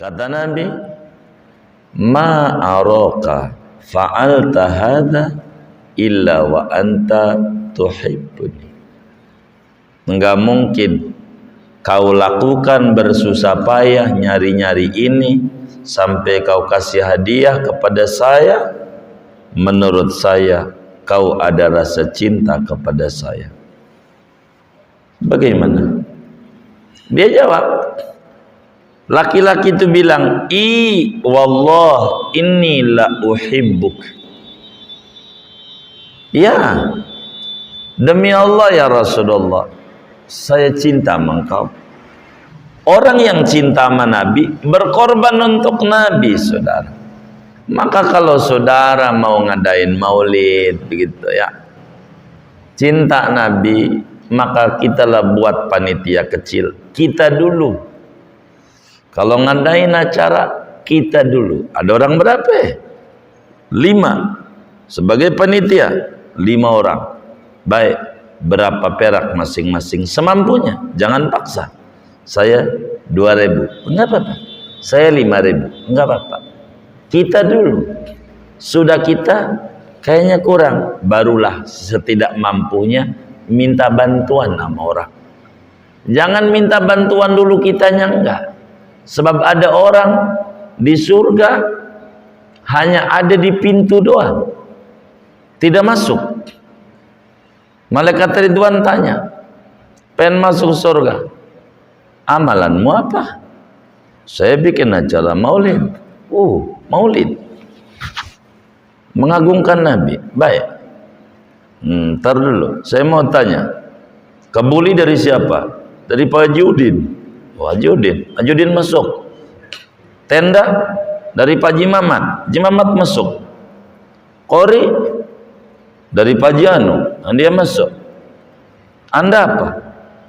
Kata Nabi, ma araka fa'alta hadha illa wa anta tuhibbuni. Enggak mungkin kau lakukan bersusah payah nyari-nyari ini sampai kau kasih hadiah kepada saya. Menurut saya kau ada rasa cinta kepada saya. Bagaimana? Dia jawab, laki-laki itu bilang, wallah inni la uhibbuk. Ya, demi Allah ya Rasulullah, saya cinta sama engkau. Orang yang cinta sama Nabi berkorban untuk Nabi, saudara. Maka kalau saudara mau ngadain maulid begitu ya, cinta Nabi, maka kitalah buat panitia kecil. Kita dulu. Kalau ngadain acara, kita dulu. Ada orang berapa? 5. Sebagai panitia 5 orang. Baik, berapa perak masing-masing semampunya, jangan paksa. Saya 2.000, enggak apa-apa. Saya 5.000, enggak apa-apa. Kita dulu. Sudah kita kayaknya kurang, barulah setidak mampunya minta bantuan sama orang. Jangan minta bantuan dulu kitanya, enggak. Sebab ada orang di surga hanya ada di pintu doang, tidak masuk. Malaikat Ridwan tanya, pengen masuk surga, amalanmu apa? Saya bikin acara maulid. Maulid mengagungkan Nabi. Baik, ntar dulu, saya mau tanya, kebuli dari siapa? Dari Pak Haji Udin. Haji Udin masuk. Tenda dari Pak Haji Mamat. Haji Mamat masuk. Kori dari Pak Haji Anu, dia masuk. Anda apa?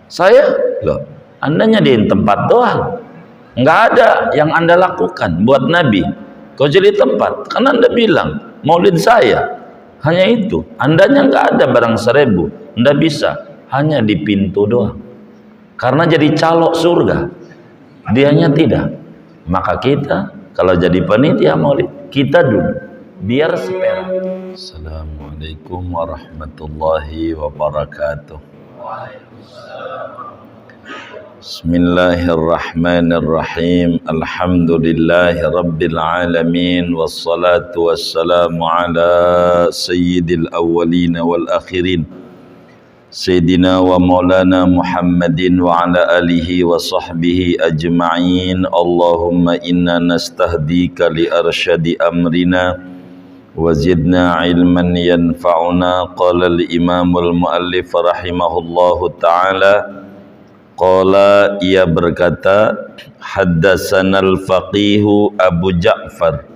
Saya? Loh, Anda nyediain tempat doang, nggak ada yang Anda lakukan buat Nabi. Kau jadi tempat, kan Anda bilang maulid saya hanya itu. Andanya nggak ada barang 1.000, Anda bisa hanya di pintu doang. Karena jadi calok surga, dianya tidak. Maka kita kalau jadi panitia maulid, kita dulu biar seperak. Assalamualaikum warahmatullahi wabarakatuh. Bismillahirrahmanirrahim. Alhamdulillahi rabbil alamin, wassalatu wassalamu ala sayyidil awwalin wal akhirin, Sayyidina wa maulana Muhammadin wa ala alihi wa sahbihi ajma'in. Allahumma inna nastahdika li arsyadi amrina wa zidna ilman yanfa'una. Qala al-imamul muallif rahimahullahu ta'ala, qala, ia berkata, haddasanal faqihu Abu Ja'far,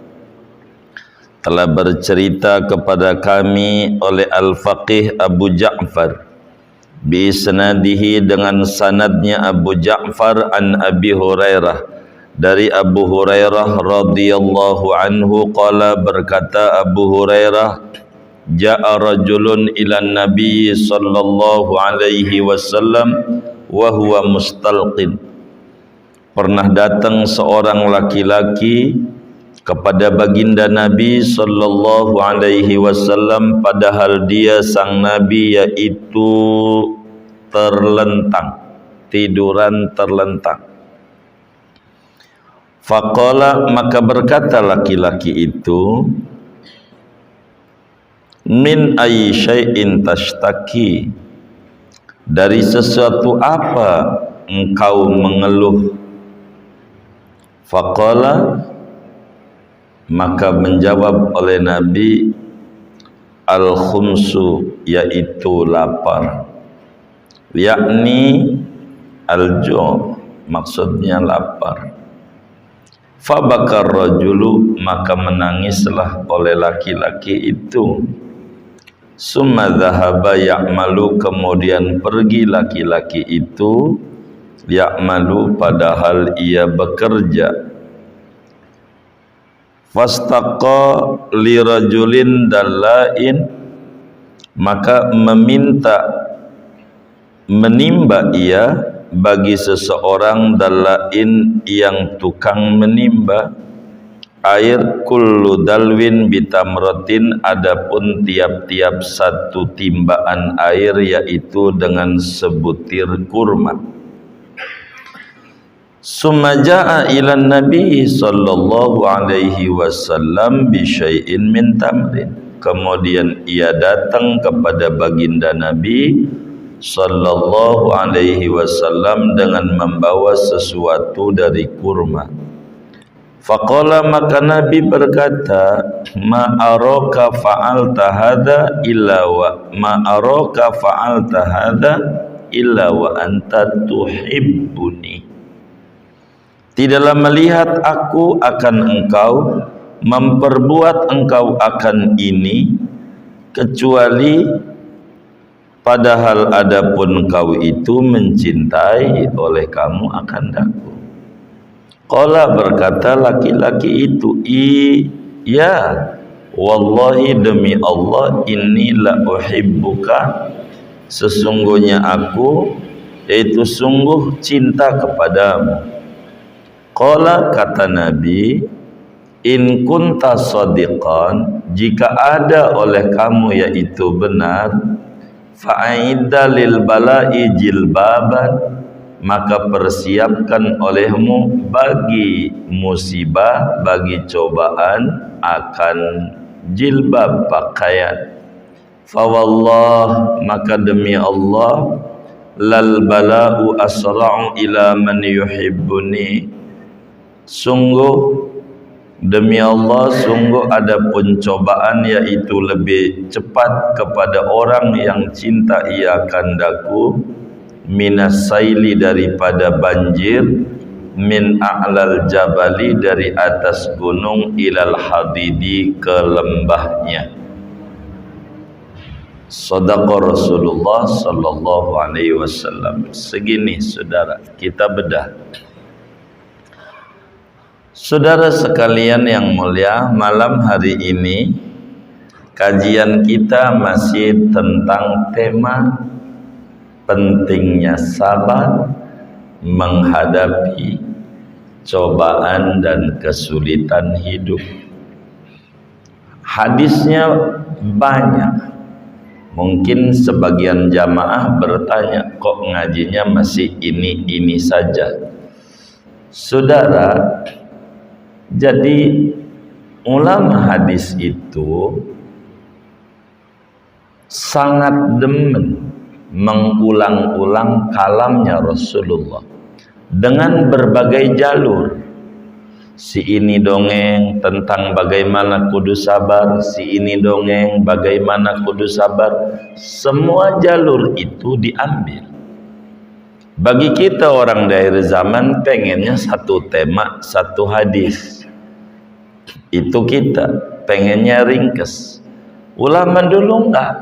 telah bercerita kepada kami oleh al-faqih Abu Ja'far, bi isnadihi, dengan sanadnya Abu Ja'far, an Abi Hurairah, dari Abu Hurairah radhiyallahu anhu, qala, berkata Abu Hurairah, ja'a rajulun ila Nabi sallallahu alaihi wasallam wa huwa mustalqin. Pernah datang seorang laki-laki kepada baginda Nabi sallallahu alaihi wasallam, padahal dia sang Nabi yaitu terlentang, tiduran terlentang. Faqala, maka berkata laki-laki itu, min ayyi syai'in tashtaki, dari sesuatu apa engkau mengeluh? Faqala, maka menjawab oleh Nabi, al-khumsu, yaitu lapar, yakni al-ju', maksudnya lapar. Fabakar rajulu, maka menangislah oleh laki-laki itu. Summa dhahaba ya'malu, kemudian pergi laki-laki itu, ya'malu, padahal ia bekerja. Fastaqa li rajulin dalain, maka menimba ia bagi seseorang dalain yang tukang menimba air kullu dalwin bitamratin, adapun tiap-tiap satu timbaan air yaitu dengan sebutir kurma. Summa jaa ilan nabi sallallahu alaihi wasallam bi syai'in min tamrin, kemudian ia datang kepada baginda Nabi sallallahu alaihi wasallam dengan membawa sesuatu dari kurma. Faqala, maka Nabi berkata, ma araka fa'alta hadza illa wa anta tuhibbuni. Tidaklah melihat aku akan engkau, memperbuat engkau akan ini, kecuali padahal adapun engkau itu mencintai oleh kamu akan daku. Qala, berkata laki-laki itu, iya, wallahi demi Allah, inni la uhibbuka, sesungguhnya aku, yaitu sungguh cinta kepadamu. Qala, kata Nabi, in kunta shadiqan, jika ada oleh kamu yaitu benar, fa'idda lil bala'i jilbaban, maka persiapkan olehmu bagi musibah, bagi cobaan akan jilbab, pakaian. Fawallah, maka demi Allah, lal bala'u asra'u ila man yuhibbuni, sungguh demi Allah, sungguh ada pencobaan yaitu lebih cepat kepada orang yang cinta ia kandaku, minas saili, daripada banjir, min a'lal jabali, dari atas gunung, ilal hadidi, ke lembahnya. Shadaqa Rasulullah sallallahu alaihi wasallam. Segini saudara, kita bedah. Saudara sekalian yang mulia, malam hari ini kajian kita masih tentang tema pentingnya sabar menghadapi cobaan dan kesulitan hidup. Hadisnya banyak. Mungkin sebagian jamaah bertanya, kok ngajinya masih ini saja? Saudara, jadi ulama hadis itu sangat demen mengulang-ulang kalamnya Rasulullah dengan berbagai jalur. Si ini dongeng tentang bagaimana kudu sabar, si ini dongeng bagaimana kudu sabar. Semua jalur itu diambil. Bagi kita orang dari zaman pengennya satu tema, satu hadis. Itu kita pengennya ringkes. Ulama dulu enggak.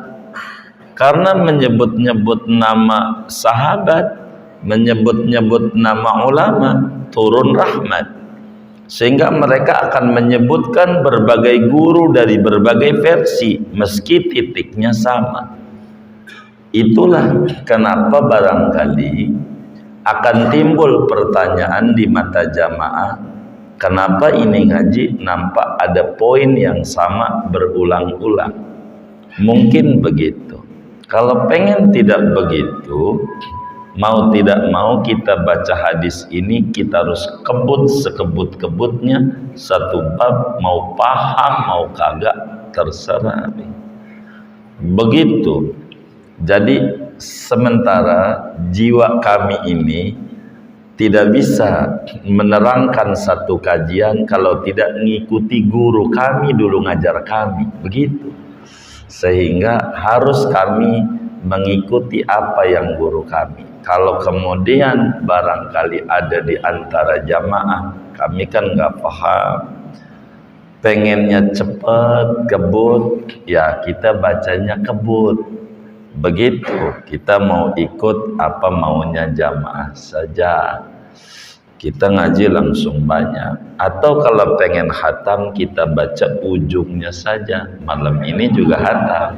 Karena menyebut-nyebut nama sahabat, menyebut-nyebut nama ulama, turun rahmat. Sehingga mereka akan menyebutkan berbagai guru dari berbagai versi, meski titiknya sama. Itulah kenapa barangkali akan timbul pertanyaan di mata jamaah, kenapa ini ngaji nampak ada poin yang sama berulang-ulang. Mungkin begitu. Kalau pengen tidak begitu, mau tidak mau kita baca hadis ini, kita harus kebut sekebut-kebutnya satu bab, mau paham mau kagak terserah. Begitu. Jadi sementara jiwa kami ini tidak bisa menerangkan satu kajian kalau tidak mengikuti guru kami dulu ngajar kami, begitu. Sehingga harus kami mengikuti apa yang guru kami. Kalau kemudian barangkali ada di antara jamaah, kami kan nggak paham, pengennya cepat, kebut, ya kita bacanya kebut. Begitu, kita mau ikut apa maunya jamaah saja. Kita ngaji langsung banyak. Atau kalau pengen khatam, kita baca ujungnya saja. Malam ini juga khatam.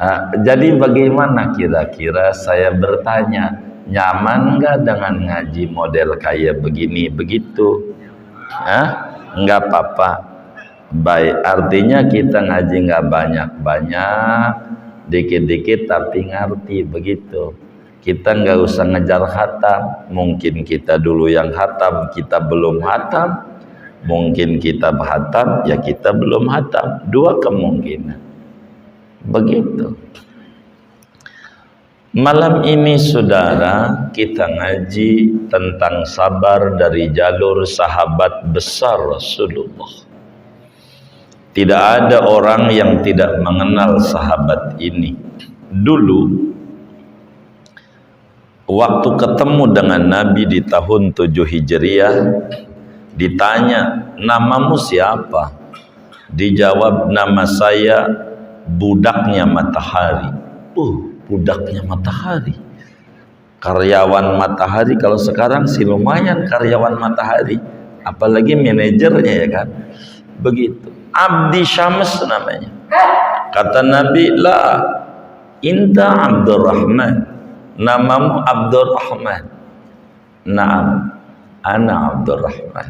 Nah, jadi bagaimana kira-kira, saya bertanya, Nyaman nggak dengan ngaji model kayak begini begitu? Nggak apa-apa. Baik, artinya kita ngaji nggak banyak-banyak, dikit-dikit tapi ngerti begitu. Kita nggak usah ngejar khatam. Mungkin kita dulu yang khatam, kita belum khatam. Mungkin kita khatam, ya kita belum khatam. Dua kemungkinan. Begitu. Malam ini saudara, kita ngaji tentang sabar dari jalur sahabat besar Rasulullah. Tidak ada orang yang tidak mengenal sahabat ini. Dulu waktu ketemu dengan Nabi di tahun 7 Hijriah, ditanya, namamu siapa? Dijawab, nama saya budaknya matahari. Budaknya matahari. Karyawan matahari, kalau sekarang sih lumayan karyawan matahari. Apalagi manajernya, ya kan? Begitu. Abdi Syams namanya. Kata Nabi, la, inta Abdurrahman. Namamu Abdurrahman. Naam, ana Abdurrahman.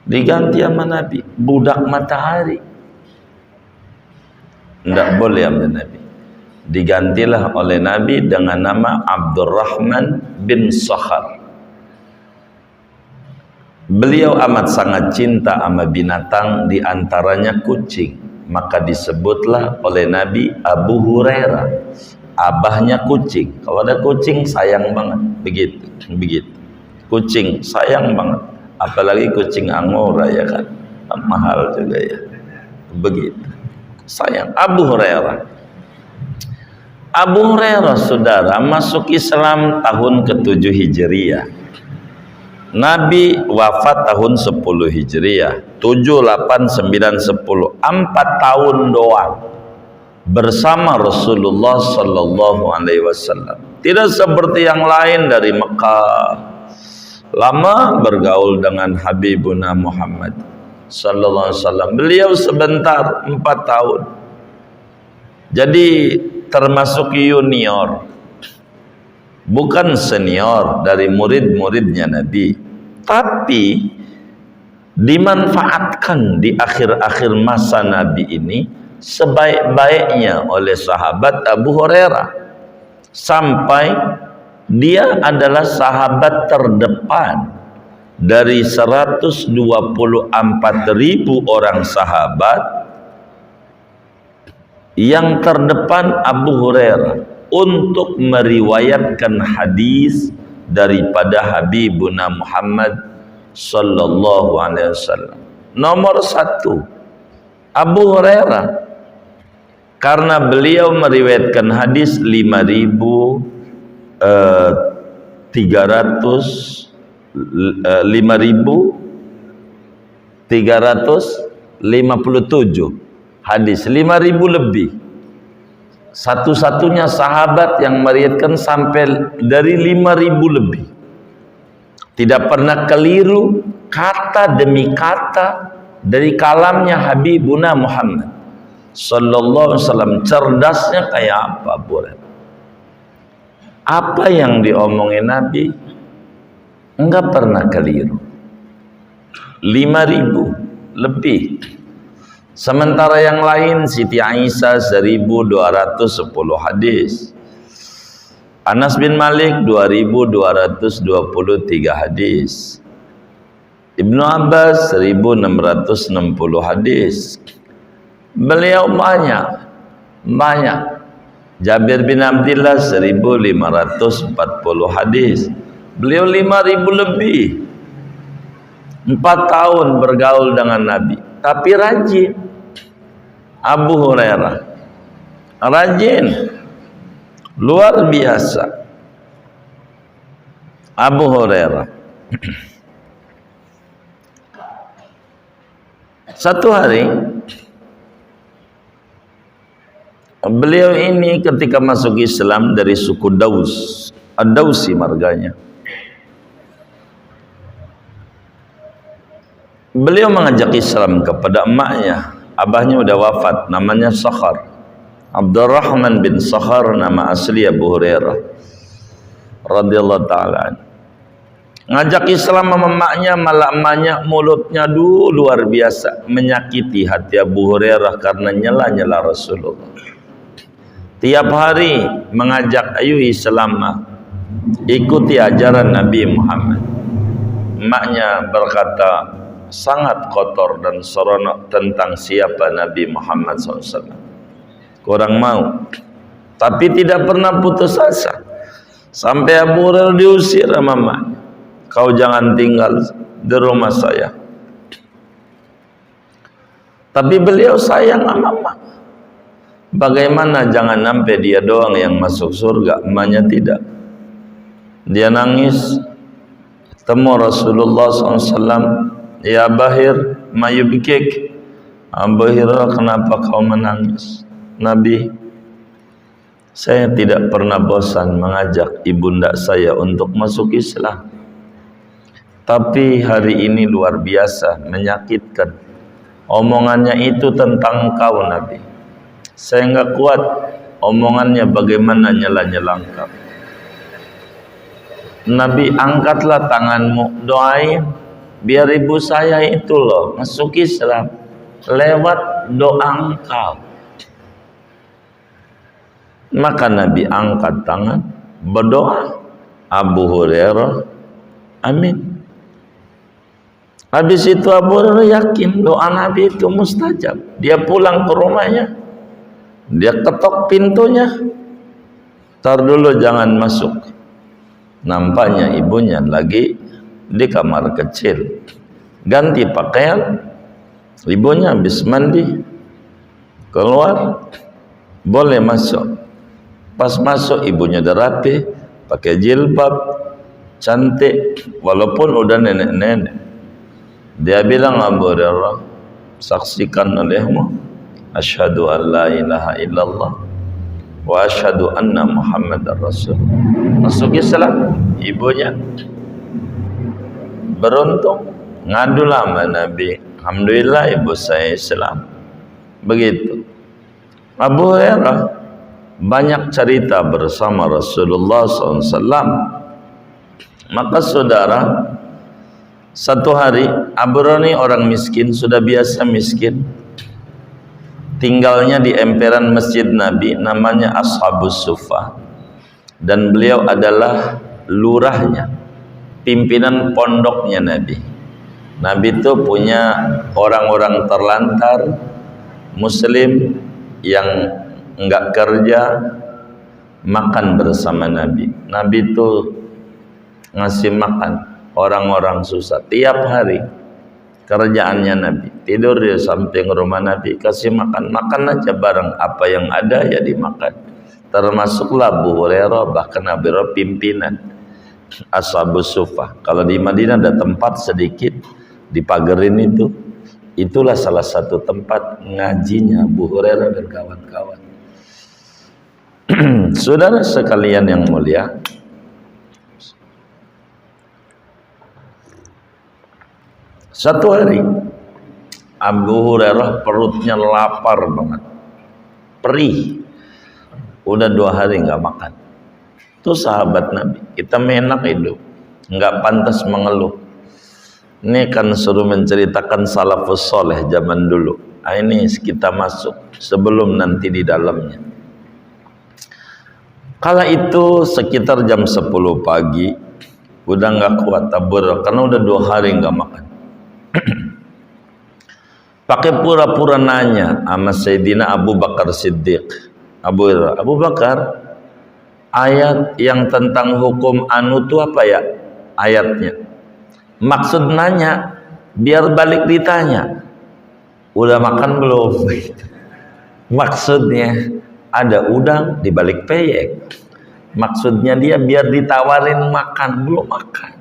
Diganti sama Nabi, budak matahari. Tidak boleh sama Nabi. Digantilah oleh Nabi dengan nama Abdurrahman bin Sakhar. Beliau amat sangat cinta sama binatang, diantaranya kucing. Maka disebutlah oleh Nabi Abu Hurairah, abahnya kucing. Kalau ada kucing sayang banget, begitu. Kucing sayang banget, apalagi kucing Angora, ya kan, mahal juga ya. Begitu sayang. Abu Hurairah. Abu Hurairah saudara masuk Islam tahun ke-7 Hijriah. Nabi wafat tahun 10 Hijriah. 7, 8, 9, 10. 4 tahun doang bersama Rasulullah sallallahu alaihi wasallam. Tidak seperti yang lain dari Mekah. Lama bergaul dengan Habibuna Muhammad sallallahu alaihi wasallam. Beliau sebentar 4 tahun. Jadi termasuk junior, bukan senior dari murid-muridnya Nabi, tapi dimanfaatkan di akhir-akhir masa Nabi ini sebaik-baiknya oleh sahabat Abu Hurairah, sampai dia adalah sahabat terdepan dari 124.000 orang sahabat. Yang terdepan Abu Hurairah untuk meriwayatkan hadis daripada Habibuna Muhammad sallallahu alaihi wasallam. Nomor 1 Abu Hurairah, karena beliau meriwayatkan hadis 5.357 hadis, 5.000 lebih. Satu-satunya sahabat yang meriwayatkan sampai dari 5.000 lebih. Tidak pernah keliru kata demi kata dari kalamnya Habibuna Muhammad sallallahu alaihi wasallam. Cerdasnya kayak apa, boleh? Apa yang diomongin Nabi enggak pernah keliru. 5.000 lebih. Sementara yang lain Siti Aisyah 1.210 hadis, Anas bin Malik 2.223 hadis, Ibnu Abbas 1.660 hadis. Beliau banyak. Jabir bin Abdillah 1.540 hadis. Beliau 5.000 lebih. 4 tahun bergaul dengan Nabi, tapi rajin. Abu Hurairah rajin, luar biasa. Abu Hurairah satu hari, beliau ini ketika masuk Islam dari suku Daus, Ad-Dausi marganya. Beliau mengajak Islam kepada emaknya, abahnya udah wafat, namanya Sakhar, Abdurrahman bin Sakhar, nama asli Abu Hurairah radhiyallahu taala. Ngajak Islam sama emaknya, malah emaknya mulutnya luar biasa menyakiti hati Abu Hurairah karena nyela-nyela Rasulullah. Tiap hari mengajak, ayo Islam, ikuti ajaran Nabi Muhammad. Emaknya berkata sangat kotor dan seronok tentang siapa Nabi Muhammad SAW. Kurang mau, tapi tidak pernah putus asa. Sampai Abu Hurairah diusir sama emaknya, kau jangan tinggal di rumah saya. Tapi beliau sayang sama emak. Bagaimana jangan sampai dia doang yang masuk surga, emaknya tidak. Dia nangis, temu Rasulullah SAW, ya Bahir, mayubkik. Abu Hurairah, kenapa kau menangis? Nabi, saya tidak pernah bosan mengajak ibunda saya untuk masuk Islam. Tapi hari ini luar biasa menyakitkan. Omongannya itu tentang kau Nabi. Saya enggak kuat omongannya bagaimana nyela-nyela engkau. Nabi, angkatlah tanganmu, doain biar ibu saya itu loh masuk Islam lewat doa engkau. Maka Nabi angkat tangan berdoa. Abu Hurairah amin. Habis itu Abu Hurairah yakin doa Nabi itu mustajab. Dia pulang ke rumahnya, dia ketok pintunya, tar dulu jangan masuk. Nampaknya ibunya lagi di kamar kecil, ganti pakaian. Ibunya habis mandi, keluar, boleh masuk. Pas masuk ibunya udah rapi, pakai jilbab, cantik, walaupun udah nenek-nenek. Dia bilang, Abu Hurairah, saksikan olehmu, asyhadu an la ilaha illallah wa asyhadu anna Muhammadar Rasulullah. Masuk Islam. Ibunya beruntung, ngadu lama Nabi, alhamdulillah ibu saya Islam. Begitu. Abu Hurairah banyak cerita bersama Rasulullah SAW. Maka saudara, satu hari Abu Hurairah orang miskin, sudah biasa miskin, tinggalnya di emperan masjid Nabi, namanya Ashabus Suffah, dan beliau adalah lurahnya, pimpinan pondoknya Nabi. Nabi itu punya orang-orang terlantar muslim yang enggak kerja, makan bersama Nabi. Nabi itu ngasih makan orang-orang susah tiap hari. Kerjaannya Nabi tidur di samping rumah Nabi, kasih makan, makan aja bareng apa yang ada ya dimakan. Termasuklah Abu Hurairah, bahkan Abu Hurairah pimpinan Ashabus Suffah. Kalau di Madinah ada tempat sedikit dipagerin itu, itulah salah satu tempat ngajinya Abu Hurairah dan kawan-kawan. Saudara sekalian yang mulia, satu hari Abu Hurairah perutnya lapar banget, perih, udah 2 hari nggak makan. Itu sahabat Nabi, kita menak hidup, nggak pantas mengeluh. Ini kan suruh menceritakan salafus soleh zaman dulu. Ini kita masuk sebelum nanti di dalamnya. Kala itu sekitar jam 10 pagi, udah nggak kuat Abu Hurairah karena udah 2 hari nggak makan. Pakai pura-pura nanya sama Sayyidina Abu Bakar Siddiq. Abu Bakar, ayat yang tentang hukum anu itu apa ya ayatnya? Maksud nanya biar balik ditanya, udah makan belum? Maksudnya ada udang di balik peyek. Maksudnya dia biar ditawarin makan, belum makan.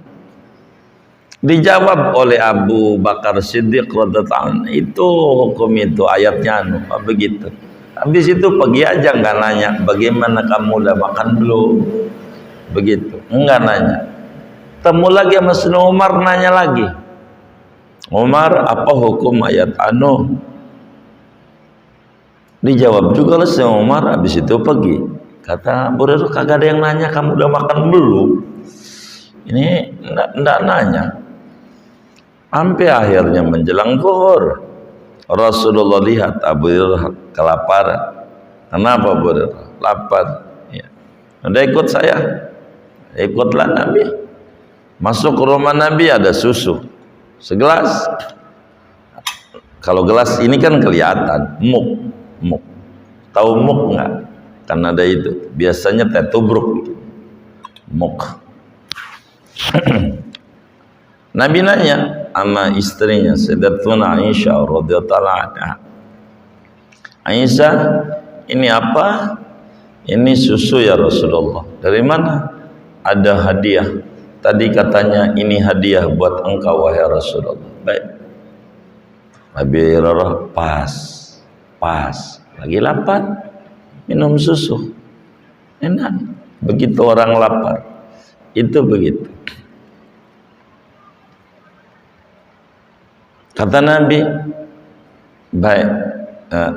Dijawab oleh Abu Bakar Siddiq radhiyallahu anhu, itu hukum itu ayatnya anu begitu. Habis itu pergi aja, nggak nanya bagaimana kamu udah makan belum, begitu, nggak nanya. Temu lagi sama Sayyidina Umar, nanya lagi, Umar apa hukum ayat anu? Dijawab juga oleh Sayyidina Umar. Habis itu pergi. Kata Abu Hurairah, kagak ada yang nanya kamu udah makan belum. Ini enggak nanya. Sampai akhirnya menjelang zuhur, Rasulullah lihat Abu Hurairah kelaparan. Kenapa Abu Hurairah? Lapar. Ya. Udah ikut saya. Ikutlah Nabi. Masuk ke rumah Nabi, ada susu segelas. Kalau gelas ini kan kelihatan muk. Tahu muk nggak? Kan ada itu. Biasanya teh tubruk. Muk. Nabi nanya sama istrinya Sayyidatuna Aisyah radhiyallahu anha. Aisyah, ini apa? Ini susu ya Rasulullah. Dari mana? Ada hadiah. Tadi katanya ini hadiah buat engkau wahai Rasulullah. Baik. Nabi Hurairah pas. Lagi lapar, minum susu. Enak. Begitu orang lapar. Itu begitu. Kata Nabi, baik.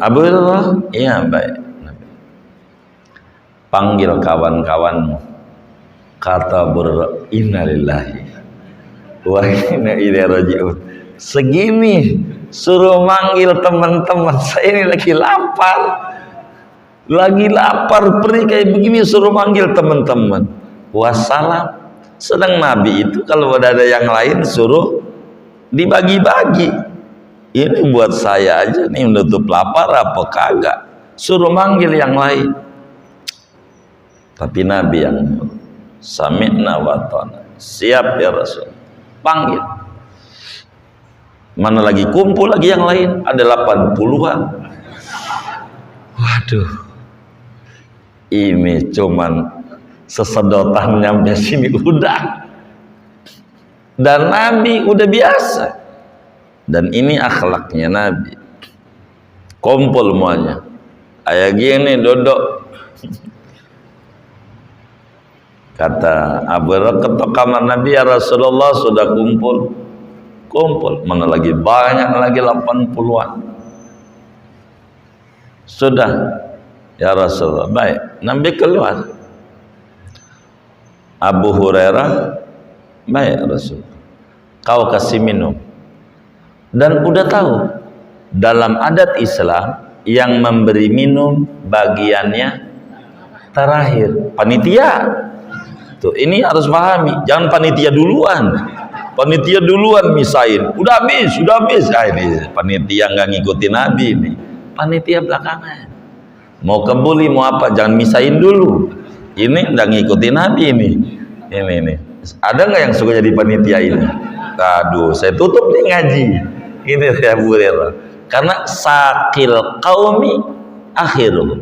Abu Hurairah, iya baik. Nabi. Panggil kawan-kawanmu. Kata Abu Hurairah, innalillahi wa inna ilaihi raji'un. Segini suruh manggil teman-teman saya, ini lagi lapar perih kayak begini, suruh manggil teman-teman. Wassalam. Sedang Nabi itu kalau ada yang lain suruh dibagi-bagi. Ini buat saya aja nih, menutup lapar apa kagak, suruh manggil yang lain. Tapi Nabi yang sami'na wa ta'na, siap ya Rasul, panggil. Mana lagi kumpul lagi yang lain, ada 80-an. Waduh, ini cuman sesedotan nyampe sini udah. Dan Nabi udah biasa. Dan ini akhlaknya Nabi. Kumpul semuanya. Kayak gini duduk. Kata Abu Hurairah, ketok kamar Nabi ya Rasulullah, sudah kumpul. Mana lagi banyak lagi 80-an. Sudah ya Rasulullah. Baik, Nabi keluar. Abu Hurairah, baik Rasul, kau kasih minum. Dan udah tahu dalam adat Islam yang memberi minum bagiannya terakhir panitia. Tuh, ini harus pahami, jangan panitia duluan. Panitia duluan misain, udah habis. Ah, ini panitia nggak ngikutin Nabi ini. Panitia belakangan. Mau kebuli mau apa, jangan misain dulu. Ini udah ngikutin Nabi ini. Ini. Ada nggak yang suka jadi panitia ini? Aduh, saya tutup nih ngaji. Ini ya Bu Hurairah. Karena sakil qaumi akhiruhum.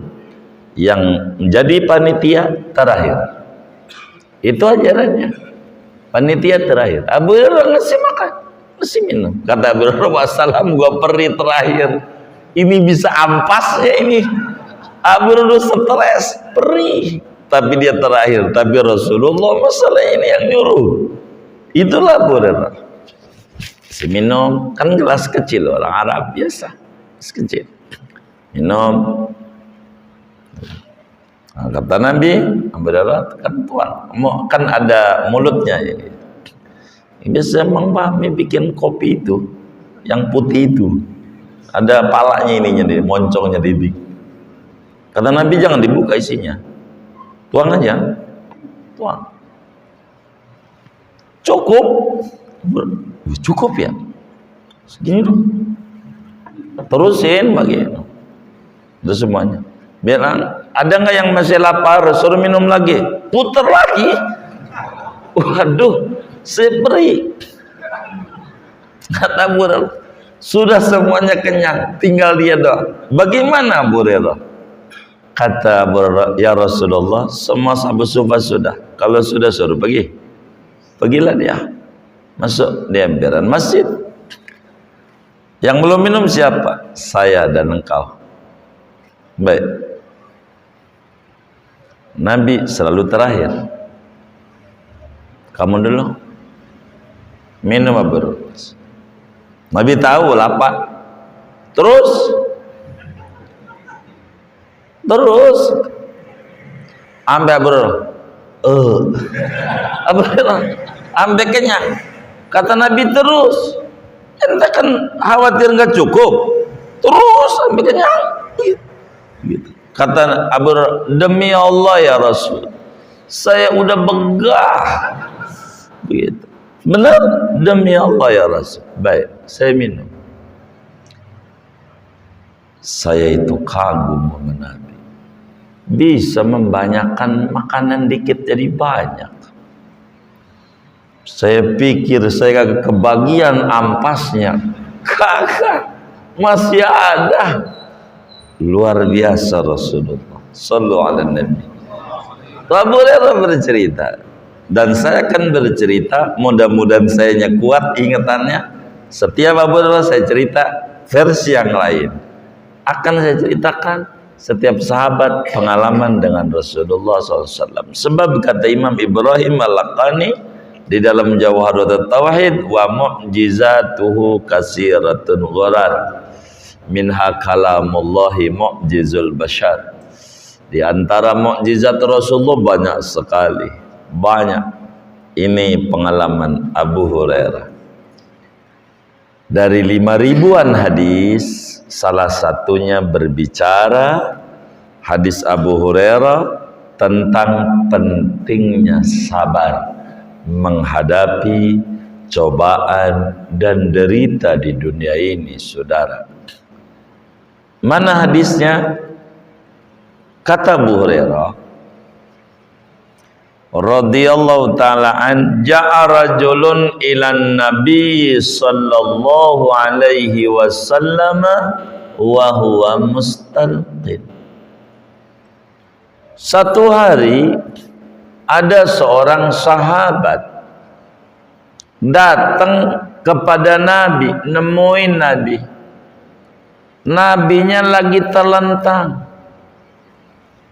Yang menjadi panitia terakhir. Itu ajarannya. Panitia terakhir. Abu Hurairah ngasih makan, ngasih minum. Kata Abu Hurairah, wassalam, gua perih terakhir. Ini bisa ampas ya ini. Abu Hurairah stres, perih. Tapi dia terakhir. Tapi Rasulullah masalah ini yang nyuruh. Itulah Abu Hurairah. Si minum, kan gelas kecil orang Arab biasa, gelas kecil. Minum. Nah, kata Nabi, Abu Hurairah, kan tuan, kan ada mulutnya ya. Biasa Mang Fahmi bikin kopi itu, yang putih itu, ada palanya ininya, moncongnya di. Kata Nabi jangan dibuka isinya. Tuang aja, tuang. Cukup ya, segini dong. Terusin bagian, itu semuanya. Bilang ada nggak yang masih lapar, suruh minum lagi, putar lagi. Waduh, seperi. Kata Abu Hurairah, sudah semuanya kenyang, tinggal dia doang. Bagaimana Abu Hurairah? Kata Abu Hurairah, ya Rasulullah, semua sahabat sudah. Kalau sudah suruh pergilah dia. Masuk di emperan masjid. Yang belum minum siapa? Saya dan engkau. Baik. Nabi selalu terakhir. Kamu dulu. Minum Abu Hurairah. Nabi tahu lapar. Terus Ambe Abu Hurairah. Abu Hurairah ambe kenyang. Kata Nabi terus. Ente kan khawatir nggak cukup. Terus ambe kenyang. Gitu. Kata Abu Hurairah, demi Allah ya Rasul, saya udah begah. Begitu. Benar, demi Allah ya Rasul. Baik, saya minum. Saya itu kagum sama Nabi. Bisa membanyakkan makanan dikit jadi banyak. Saya pikir saya kagak kebagian ampasnya. Kagak, masih ada. Luar biasa Rasulullah sallallahu alaihi Nabi. Abu Hurairah bercerita, dan saya akan bercerita, mudah-mudahan saya kuat ingatannya. Setiap Abu Hurairah saya cerita versi yang lain. Akan saya ceritakan setiap sahabat pengalaman dengan Rasulullah SAW. Sebab kata Imam Ibrahim Al-Laqani di dalam Jawharatut Tauhid, wa mu'jizatuhu kasiratun gharar minha kalamullahi mu'jizul bashar. Di antara mukjizat Rasulullah banyak sekali, banyak. Ini pengalaman Abu Hurairah. Dari 5.000-an hadis, salah satunya berbicara hadis Abu Hurairah tentang pentingnya sabar menghadapi cobaan dan derita di dunia ini, saudara. Mana hadisnya? Kata Abu Hurairah radhiyallahu ta'ala an, ja'a rajulun ilan nabi sallallahu alaihi wasallam wa huwa mustalqin. Satu hari ada seorang sahabat datang kepada Nabi, nemuin Nabi. Nabinya lagi terlentang,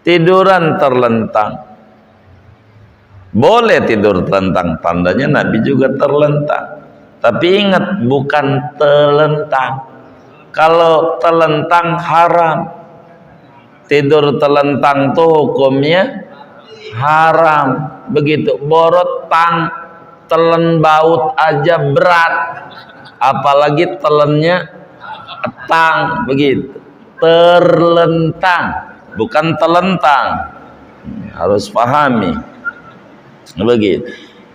tiduran terlentang. Boleh tidur terlentang, tandanya Nabi juga terlentang. Tapi ingat, bukan telentang. Kalau telentang haram. Tidur telentang tuh hukumnya haram. Begitu. Borotang, telen baut aja berat. Apalagi telennya tang, begitu. Terlentang, bukan telentang. Harus pahami. Begitu.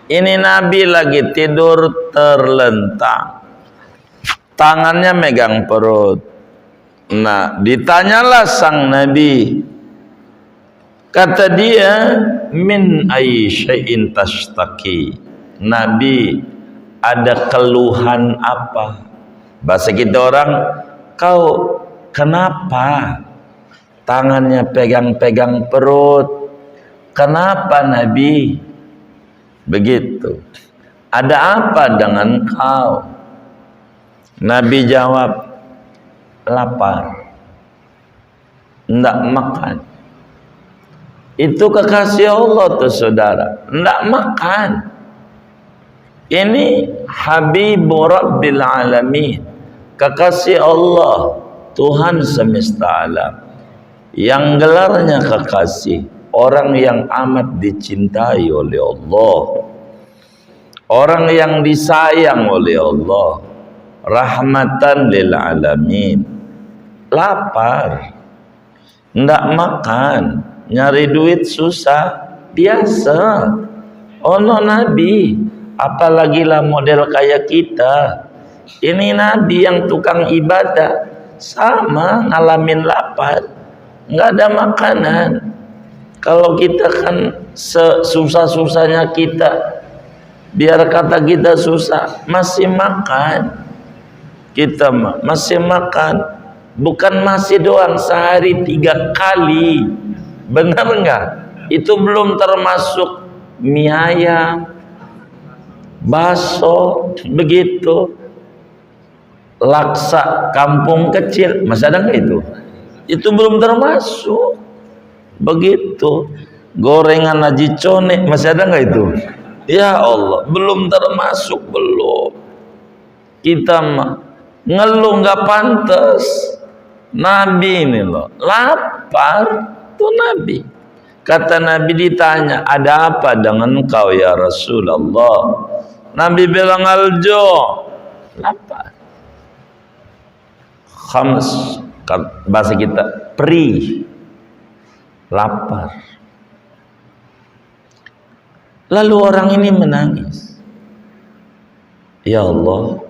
Ini Nabi lagi tidur terlentang, tangannya megang perut. Nah, ditanyalah sang Nabi, kata dia, min ayyi syai'in tashtaki. Nabi, ada keluhan apa? Bahasa kita orang, kau kenapa tangannya pegang-pegang perut? Kenapa Nabi? Begitu. Ada apa dengan kau? Nabi jawab, lapar, enggak makan. Itu kekasih Allah tuh saudara, enggak makan. Ini Habibur Rabbil Alamin, kekasih Allah, Tuhan semesta alam, yang gelarnya kekasih, orang yang amat dicintai oleh Allah, orang yang disayang oleh Allah, rahmatan lil alamin. Lapar, ndak makan, nyari duit susah, biasa. Ono Nabi, apalagi lah model kayak kita. Ini Nabi yang tukang ibadah, sama ngalamin lapar, nggak ada makanan. Kalau kita kan sesusah-susahnya kita, biar kata kita susah, masih makan. Kita masih makan, bukan masih doang, sehari 3 kali. Benar enggak? Itu belum termasuk mie ayam, bakso, begitu. Laksa kampung kecil, masih ada enggak itu? Itu belum termasuk. Begitu. Gorengan Haji Cone, masih ada nggak itu? Ya Allah, belum termasuk, belum. Kita mah ngeluh nggak pantas. Nabi ini loh lapar tuh Nabi. Kata Nabi ditanya, ada apa dengan kau ya Rasulullah? Nabi bilang aljo, lapar. Khams, bahasa kita perih, lapar. Lalu orang ini menangis. Ya Allah,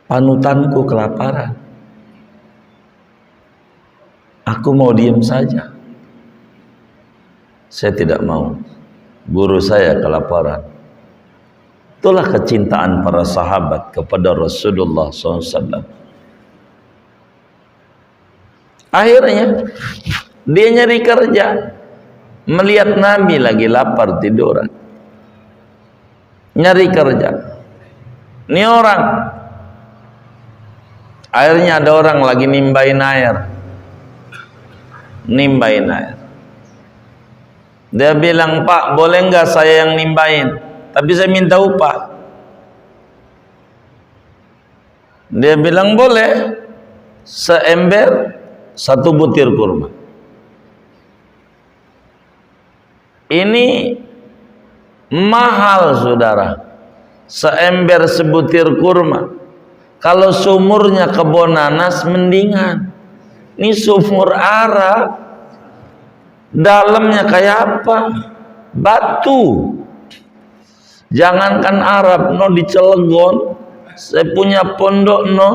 panutanku kelaparan. Aku mau diam saja. Saya tidak mau. Guru saya kelaparan. Itulah kecintaan para sahabat kepada Rasulullah SAW. Akhirnya dia nyari kerja, melihat Nabi lagi lapar tiduran, nyari kerja. Ini orang, akhirnya ada orang lagi nimbain air. Dia bilang, Pak, boleh nggak saya yang nimbain? Tapi saya minta upah. Dia bilang boleh, seember 1 butir kurma. Ini mahal saudara, seember sebutir kurma. Kalau sumurnya kebun nanas mendingan. Ini sumur Arab, dalamnya kayak apa? Batu. Jangankan Arab, no di Cilegon, saya punya pondok no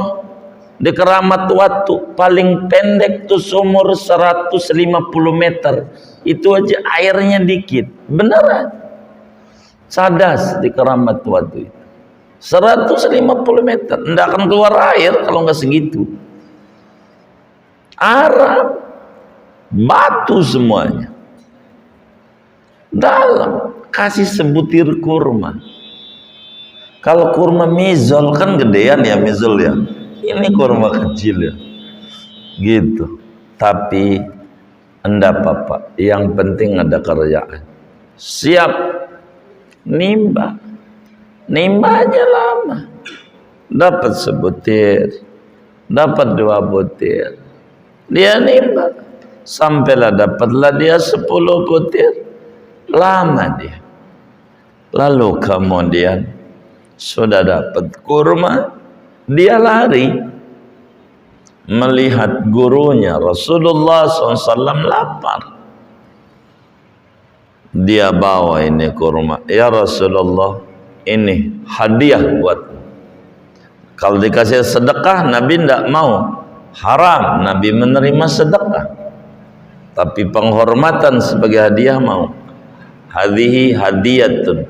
di Keramat Watu, paling pendek tuh sumur 150 meter. Itu aja airnya dikit. Beneran. Cadas di Keramat Watu itu. 150 meter. Nggak akan keluar air kalau nggak segitu. Arab, batu semuanya. Dalam, kasih sebutir kurma. Kalau kurma mizol kan gedean ya, mizol ya. Ini kurma kecil ya. Gitu. Tapi enggak apa-apa, yang penting ada kerjaan. Siap nimba. Nimbanya lama. Dapat sebutir, dapat 2 butir. Dia nimba. Sampailah dapatlah dia 10 butir. Lama dia. Lalu kemudian sudah dapat kurma, dia lari melihat gurunya Rasulullah SAW lapar. Dia bawa ini kurma. Ya Rasulullah, ini hadiah buatmu. Kalau dikasih sedekah, Nabi tidak mau. Haram Nabi menerima sedekah. Tapi penghormatan sebagai hadiah mau. Hadhihi hadiyatun.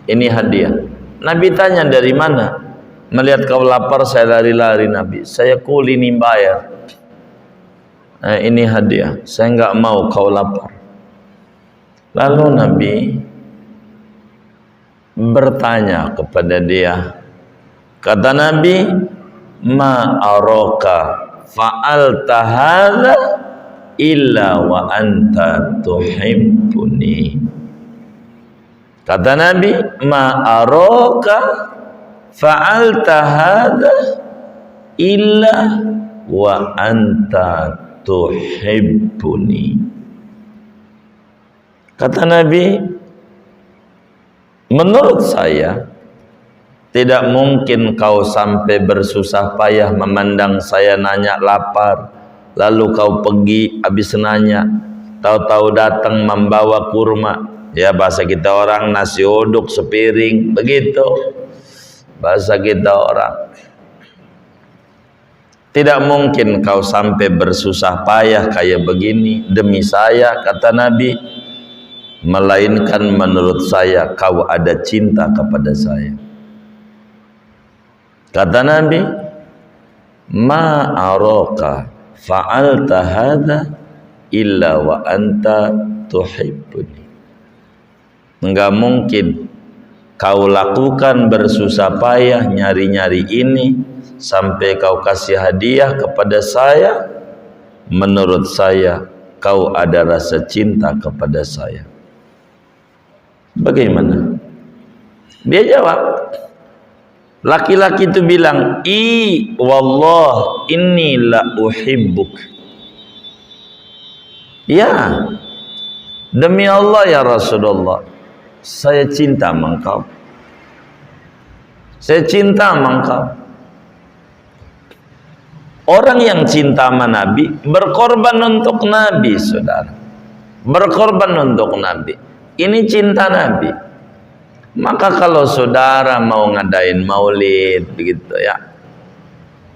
Ini hadiah. Nabi tanya dari mana? Melihat kau lapar saya lari-lari Nabi. Saya kuli nimbayar. Ini hadiah. Saya enggak mau kau lapar. Lalu Nabi bertanya kepada dia. Kata Nabi, ma araka fa'alta hadza illa wa anta tuhibbuni. Kata Nabi, ma araka fa'alta hadza illa wa anta tuhibbuni. Kata Nabi, menurut saya tidak mungkin kau sampai bersusah payah memandang saya nanya lapar, lalu kau pergi habis nanya, tahu-tahu datang membawa kurma. Ya bahasa kita orang nasi uduk sepiring, begitu bahasa kita orang. Tidak mungkin kau sampai bersusah payah kayak begini demi saya, kata Nabi, melainkan menurut saya kau ada cinta kepada saya. Kata Nabi, ma araka fa'alta hadza illa wa anta tuhibbuni. Enggak mungkin kau lakukan bersusah payah nyari-nyari ini sampai kau kasih hadiah kepada saya. Menurut saya kau ada rasa cinta kepada saya. Bagaimana? Dia jawab, laki-laki itu bilang, wallah inni la uhibbuk. Ya, demi Allah ya Rasulullah, saya cinta sama engkau. Saya cinta sama engkau. Orang yang cinta sama Nabi berkorban untuk Nabi, saudara. Berkorban untuk Nabi. Ini cinta Nabi. Maka kalau saudara mau ngadain maulid begitu ya,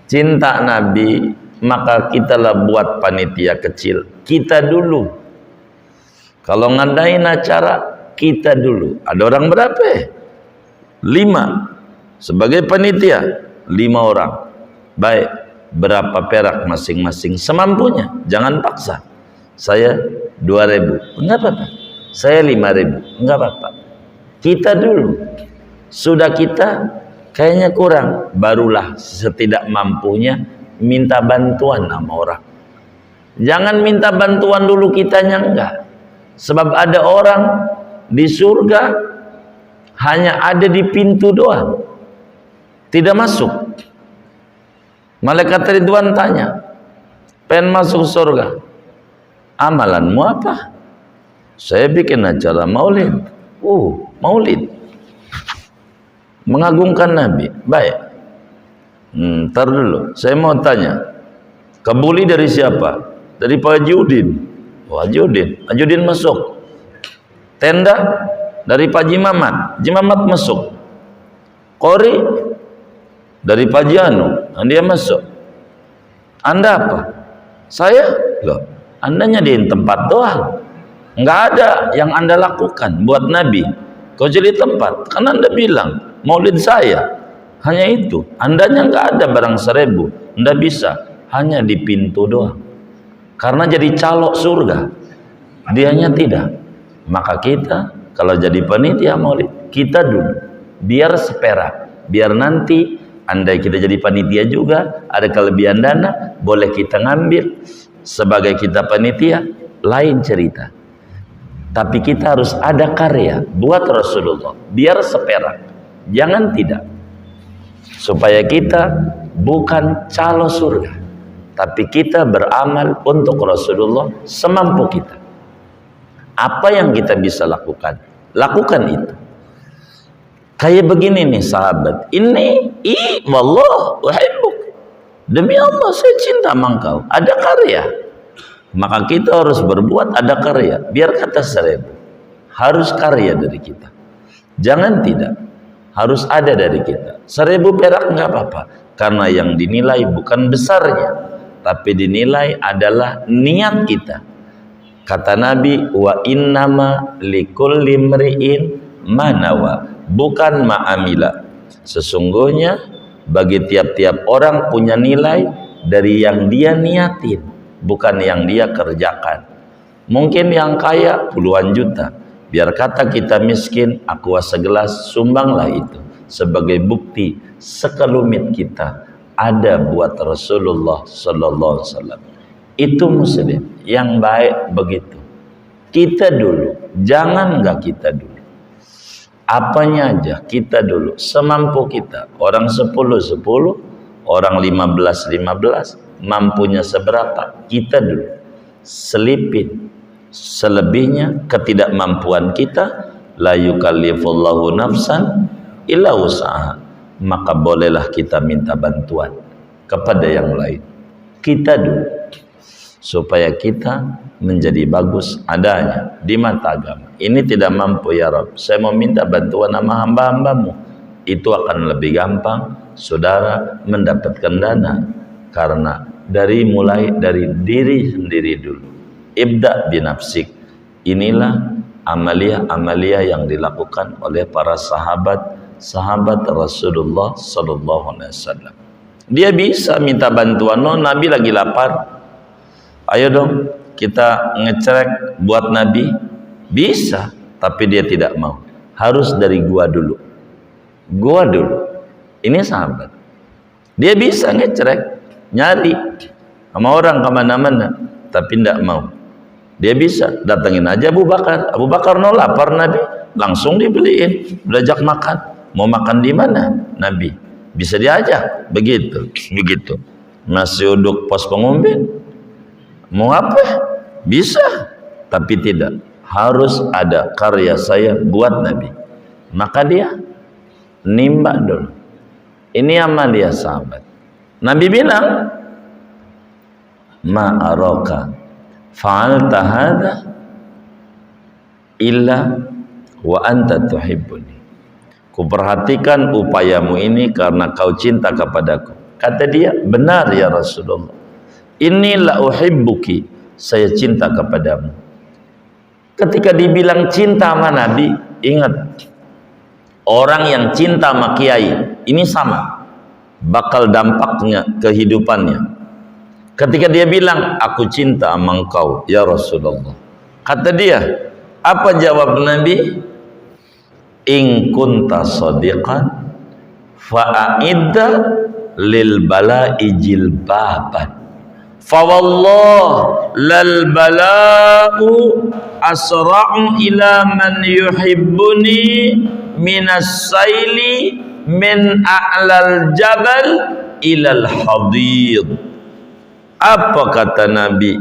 cinta Nabi, maka kitalah buat panitia kecil. Kita dulu. Kalau ngadain acara, kita dulu. Ada orang berapa? 5. Sebagai panitia 5 orang. Baik, berapa perak masing-masing semampunya, jangan paksa. Saya 2.000, enggak apa-apa. Saya 5.000, enggak apa-apa. Kita dulu. Sudah kita kayaknya kurang, barulah setidak mampunya minta bantuan sama orang. Jangan minta bantuan dulu kitanya, enggak. Sebab ada orang di surga hanya ada di pintu doang, tidak masuk. Malaikat Ridwan tanya, pengen masuk surga, amalanmu apa? Saya bikin acara maulid. Maulid mengagungkan Nabi. Baik, ntar dulu saya mau tanya, kabuli dari siapa? Dari Pak Haji Udin. Haji Udin masuk. Tenda dari Pak Haji Mamat. Haji Mamat masuk. Qori dari Pak Haji Anu, dia masuk. Anda apa? Saya? Loh, Anda nyediain tempat doang. Enggak ada yang Anda lakukan buat Nabi. Kau jadi tempat. Kan Anda bilang maulid saya hanya itu. Andanya enggak ada barang 1.000. Anda bisa hanya di pintu doang. Karena jadi calok surga, dianya tidak. Maka kita kalau jadi panitia maulid, kita dulu biar seperak, biar nanti andai kita jadi panitia juga ada kelebihan dana, boleh kita ngambil sebagai kita panitia, lain cerita. Tapi kita harus ada karya buat Rasulullah, biar seperak, jangan tidak. Supaya kita bukan calo surga, tapi kita beramal untuk Rasulullah semampu kita. Apa yang kita bisa lakukan, lakukan itu. Kayak begini nih sahabat, wallah uhibbuk, demi Allah saya cinta sama engkau, ada karya. Maka kita harus berbuat ada karya. Biar kata 1.000, harus karya dari kita, jangan tidak. Harus ada dari kita. 1.000 perak nggak apa-apa, karena yang dinilai bukan besarnya, tapi dinilai adalah niat kita. Kata Nabi, wa innama likulli imri'in manawa, bukan ma'amila. Sesungguhnya bagi tiap-tiap orang punya nilai dari yang dia niatin, bukan yang dia kerjakan. Mungkin yang kaya puluhan juta, biar kata kita miskin, aqua segelas, sumbanglah itu sebagai bukti sekelumit kita ada buat Rasulullah sallallahu alaihi wasallam. Itu muslim yang baik begitu. Kita dulu, jangan enggak kita dulu. Apanya aja kita dulu, semampu kita. Orang 10, orang 15, mampunya seberapa, kita dulu. Selipin, selebihnya ketidakmampuan kita, la yukallifullahu nafsan illa usaha. Maka bolehlah kita minta bantuan kepada yang lain. Kita dulu, supaya kita menjadi bagus adanya di mata agama. Ini tidak mampu ya Rabb, saya mau minta bantuan sama hamba-hambamu. Itu akan lebih gampang saudara mendapatkan dana, karena mulai dari diri sendiri dulu. Ibda binafsik. Inilah amalia-amalia yang dilakukan oleh para sahabat Rasulullah sallallahu alaihi wasallam. Dia bisa minta bantuan, Nabi lagi lapar, ayo dong kita ngecek buat Nabi. Bisa, tapi dia tidak mau. Harus dari gua dulu. Ini sahabat. Dia bisa ngecek, nyari sama orang kemana-mana, tapi tidak mau. Dia bisa datengin aja Abu Bakar. Abu Bakar lapar Nabi, langsung dibeliin, diajak makan. Mau makan di mana Nabi? Bisa diajak, begitu. Nasi uduk pos pengumbin. Mau apa? Bisa, tapi tidak harus ada karya saya buat Nabi. Maka dia nimba dulu. Ini amal dia sahabat. Nabi bilang, ma araka fa'alta hadha illa wa anta tuhibbuni. Kuperhatikan upayamu ini karena kau cinta kepadaku. Kata dia, benar ya Rasulullah. Inilah uhibbuki, saya cinta kepadamu. Ketika dibilang cinta sama Nabi, ingat, orang yang cinta sama kiai, ini sama bakal dampaknya kehidupannya. Ketika dia bilang, aku cinta sama engkau ya Rasulullah, kata dia, apa jawab Nabi? In kunta sadiqan fa'idda lil bala'i jilbaban fa wallah lal bala'u asra'u ila man yuhibbuni minas saili min a'lal jabal ilal hadid. Apa kata Nabi?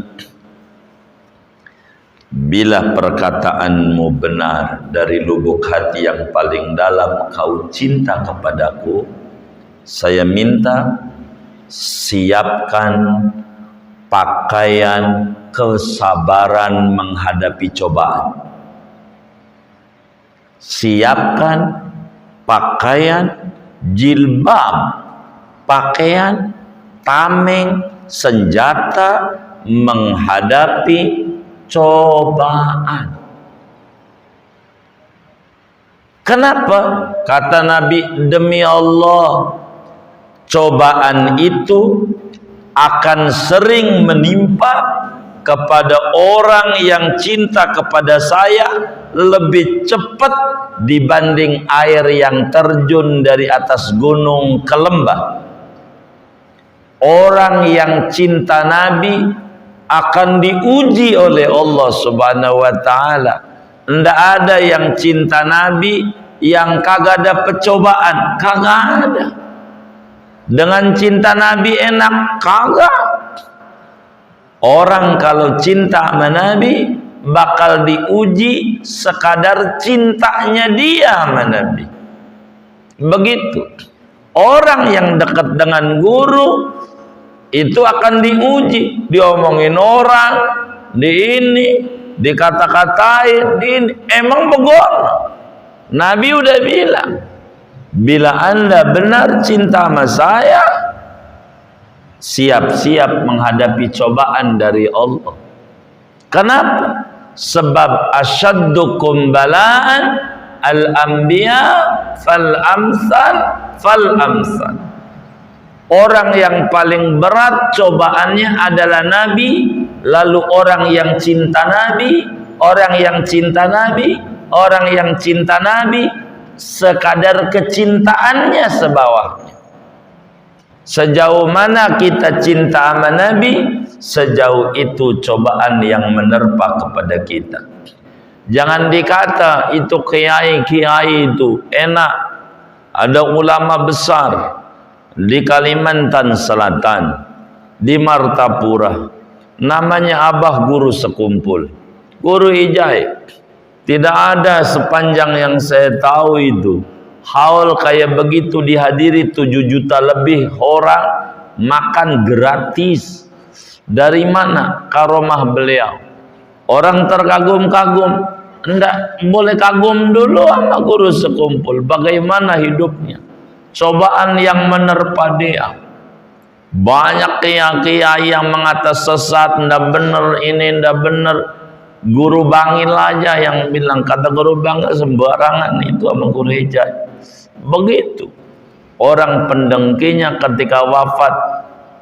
Bila perkataanmu benar dari lubuk hati yang paling dalam, kau cinta kepadaku, saya minta siapkan pakaian kesabaran menghadapi cobaan. Siapkan pakaian jilbab, pakaian tameng, senjata menghadapi cobaan. Kenapa? Kata Nabi, demi Allah, cobaan itu akan sering menimpa kepada orang yang cinta kepada saya lebih cepat dibanding air yang terjun dari atas gunung ke lembah. Orang yang cinta Nabi akan diuji oleh Allah Subhanahu wa ta'ala. Nggak ada yang cinta Nabi yang kagak ada percobaan, kagak ada. Dengan cinta Nabi enak, kagak. Orang kalau cinta sama Nabi bakal diuji sekadar cintanya dia sama Nabi. Begitu. Orang yang dekat dengan guru itu akan diuji, diomongin orang, di ini, dikata-katain, di ini. Emang begono. Nabi udah bilang, bila anda benar cinta sama saya, siap-siap menghadapi cobaan dari Allah. Kenapa? Sebab asyaddukum bala'an al-anbiya fal-amsal fal-amsal. Orang yang paling berat cobaannya adalah Nabi, lalu orang yang cinta Nabi, orang yang cinta Nabi, orang yang cinta Nabi, sekadar kecintaannya sebawahnya. Sejauh mana kita cinta sama Nabi, sejauh itu cobaan yang menerpa kepada kita. Jangan dikata itu kiai-kiai itu enak. Ada ulama besar di Kalimantan Selatan, di Martapura, namanya Abah Guru Sekumpul, Guru Hijai. Tidak ada sepanjang yang saya tahu itu haul kayak begitu dihadiri 7 juta lebih orang, makan gratis. Dari mana karomah beliau? Orang terkagum-kagum. Enggak boleh kagum dulu sama Guru Sekumpul, bagaimana hidupnya. Cobaan yang menerpa dia. Banyak kiai-kiai yang mengata sesat, ndak bener ini, ndak bener. Guru Bangil aja yang bilang, kata Guru Bangil sembarangan itu sama Guru Hijai. Begitu. Orang pendengkinya ketika wafat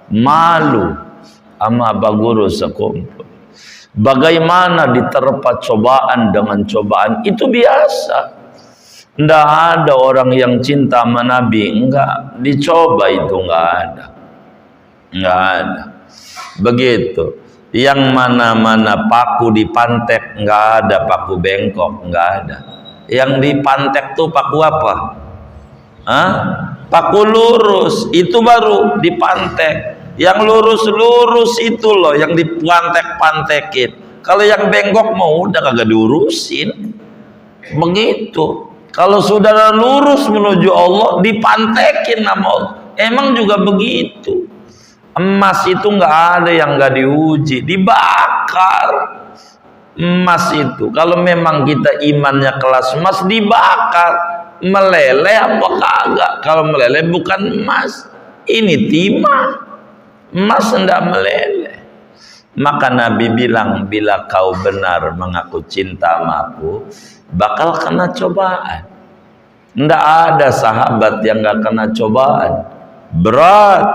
malu sama Pak Guru Sekumpul. Bagaimana diterpa cobaan dengan cobaan, itu biasa. Nggak ada orang yang cinta sama Nabi enggak dicoba, itu enggak ada. Enggak ada. Begitu. Yang mana-mana paku dipantek, enggak ada paku bengkok, enggak ada. Yang dipantek tuh paku apa? Hah? Paku lurus, itu baru dipantek. Yang lurus-lurus itu loh yang dipantek-pantekin. Kalau yang bengkok mau udah kagak diurusin. Begitu. Kalau saudara lurus menuju Allah, dipantekin sama Allah. Emang juga begitu. Emas itu nggak ada yang nggak diuji, dibakar. Emas itu kalau memang kita imannya kelas emas, dibakar. Meleleh apa kagak? Kalau meleleh bukan emas, ini timah. Emas hendak meleleh. Maka Nabi bilang, bila kau benar mengaku cinta sama aku, bakal kena cobaan. Nggak ada sahabat yang nggak kena cobaan. Berat.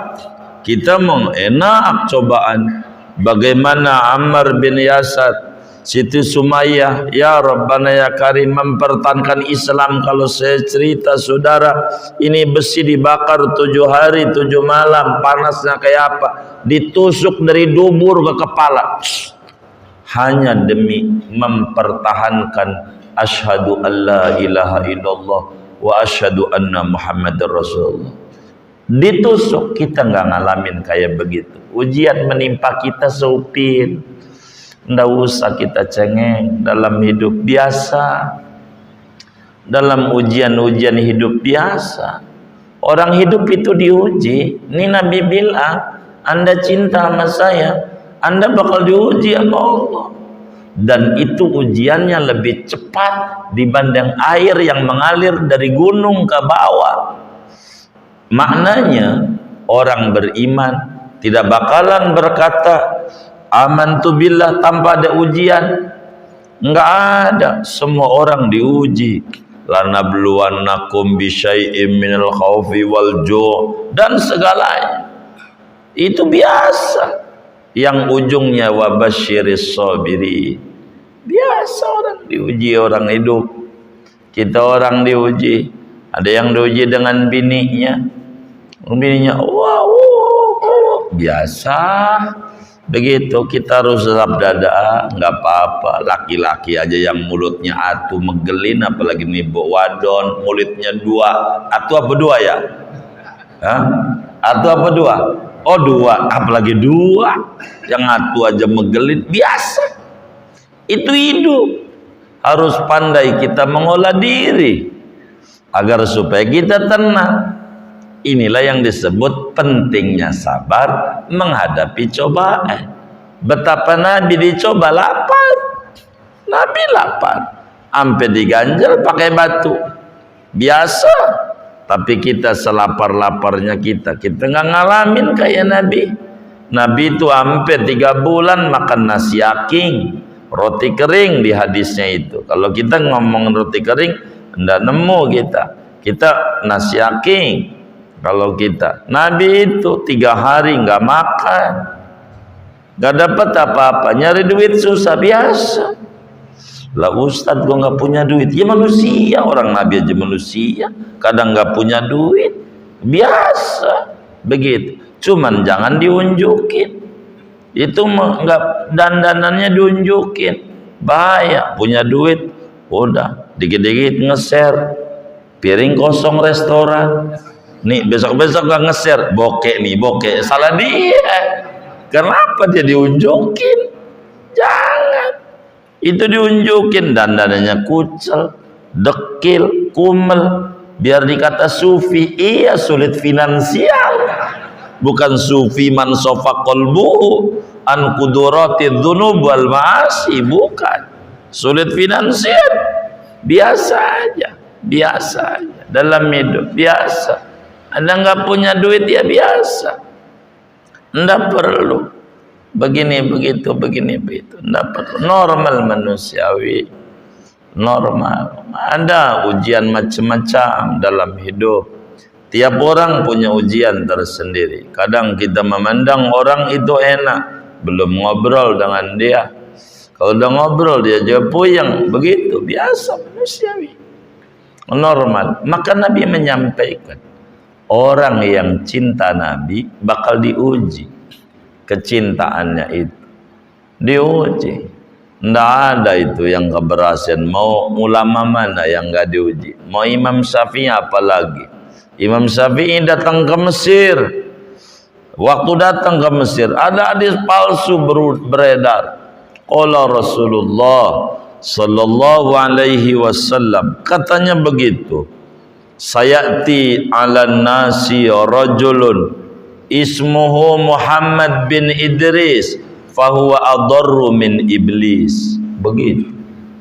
Kita mau enak cobaan. Bagaimana Ammar bin Yasir, Siti Sumayyah, ya Rabbana ya Karim, mempertahankan Islam. Kalau saya cerita saudara, ini besi dibakar 7 hari 7 malam, panasnya kayak apa, ditusuk dari dubur ke kepala, hanya demi mempertahankan asyhadu alla ilaha illallah wa asyhadu anna muhammadar rasulullah. Ditusuk, kita nggak ngalamin kayak begitu. Ujian menimpa kita seupin, nggak usah kita cengeng. Dalam hidup biasa, dalam ujian-ujian hidup biasa, orang hidup itu diuji. Ini Nabi bilang, Anda cinta sama saya, Anda bakal diuji sama Allah. Dan itu ujiannya lebih cepat dibanding air yang mengalir dari gunung ke bawah. Maknanya orang beriman tidak bakalan berkata amantu billah tanpa ada ujian. Enggak ada. Semua orang diuji. Lanabluwannakum bisyai'im minal khaufi wal ju' dan segalanya. Itu biasa. Yang ujungnya wabasyiris sabirin. Biasa orang diuji, orang hidup. Kita orang diuji. Ada yang diuji dengan bininya. Bininya wow, biasa. Begitu kita harus tetap dada, nggak apa-apa. Laki-laki aja yang mulutnya atu megelin, apalagi nih wadon mulutnya 2. Atu apa 2 ya? Hah? Atu apa 2? Oh 2, apalagi 2. Yang atu aja megelin, biasa. Itu hidup. Harus pandai kita mengolah diri agar supaya kita tenang. Inilah yang disebut pentingnya sabar menghadapi cobaan. Betapa Nabi dicoba lapar. Nabi lapar. Sampai diganjel pakai batu. Biasa. Tapi kita selapar-laparnya kita nggak ngalamin kayak Nabi. Nabi itu sampai 3 bulan makan nasi aking, roti kering di hadisnya itu. Kalau kita ngomong roti kering, enggak nemu kita. Kita nasi aking. Kalau kita, Nabi itu 3 hari nggak makan, nggak dapat apa-apa, nyari duit susah, biasa. Lah Ustadz, gua nggak punya duit. Ya manusia, orang Nabi aja manusia, kadang nggak punya duit, biasa. Begitu. Cuman jangan diunjukin. Itu nggak, dandanannya diunjukin, bahaya. Punya duit, udah dikit-dikit nge-share, piring kosong restoran. Nih besok-besok gak nge-share, bokeh nih, bokeh. Salah dia. Kenapa dia diunjukin? Jangan. Itu diunjukin, dandanannya kucel, dekil, kumel. Biar dikata sufi. Iya, sulit finansial. Bukan sufi man sofa qalbuhu an kudurati dzunub wal ma'asi, bukan. Sulit finansial. Biasa aja. Biasa aja. Dalam hidup biasa. Anda nggak punya duit ya biasa, nggak perlu begini begitu, begini begitu, nggak perlu. Normal manusiawi, normal. Ada ujian macam-macam dalam hidup. Tiap orang punya ujian tersendiri. Kadang kita memandang orang itu enak, belum ngobrol dengan dia. Kalau udah ngobrol dia juga puyeng, begitu biasa manusiawi, normal. Maka Nabi menyampaikan, orang yang cinta Nabi bakal diuji kecintaannya itu, diuji. Nggak ada itu yang keberhasilan. Mau ulama mana yang nggak diuji? Mau Imam Syafi'i apalagi? Imam Syafi'i datang ke Mesir. Waktu datang ke Mesir ada hadis palsu beredar. Qala Rasulullah sallallahu alaihi wasallam, katanya begitu, sayati 'alan nasi rajulun ismuhu Muhammad bin Idris fahuwa adarru min iblis. Begitu.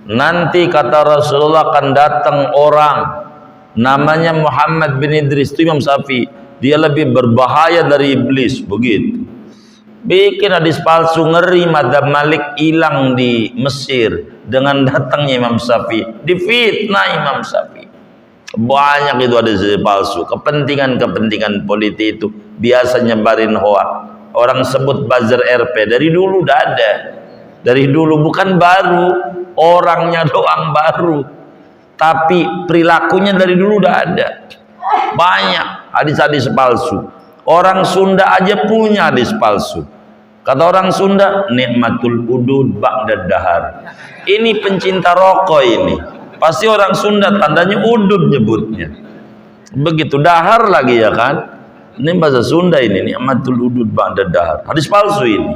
Nanti kata Rasulullah akan datang orang namanya Muhammad bin Idris, itu Imam Syafi'i, dia lebih berbahaya dari iblis. Begitu. Bikin hadis palsu, ngeri mazhab Malik hilang di Mesir dengan datangnya Imam Syafi'i, difitnah Imam Syafi'i. Banyak itu hadis palsu, kepentingan politik itu biasa nyebarin hoak. Orang sebut buzzer RP dari dulu udah ada, dari dulu, bukan baru, orangnya doang baru, tapi perilakunya dari dulu udah ada. Banyak hadis-hadis palsu. Orang Sunda aja punya hadis palsu. Kata orang Sunda, nikmatul udud ba'da dahar. Ini pencinta rokok ini. Pasti orang Sunda tandanya udud nyebutnya. Begitu, dahar lagi ya kan? Ini bahasa Sunda ini, nikmatul udud ba'da dahar. Hadis palsu ini.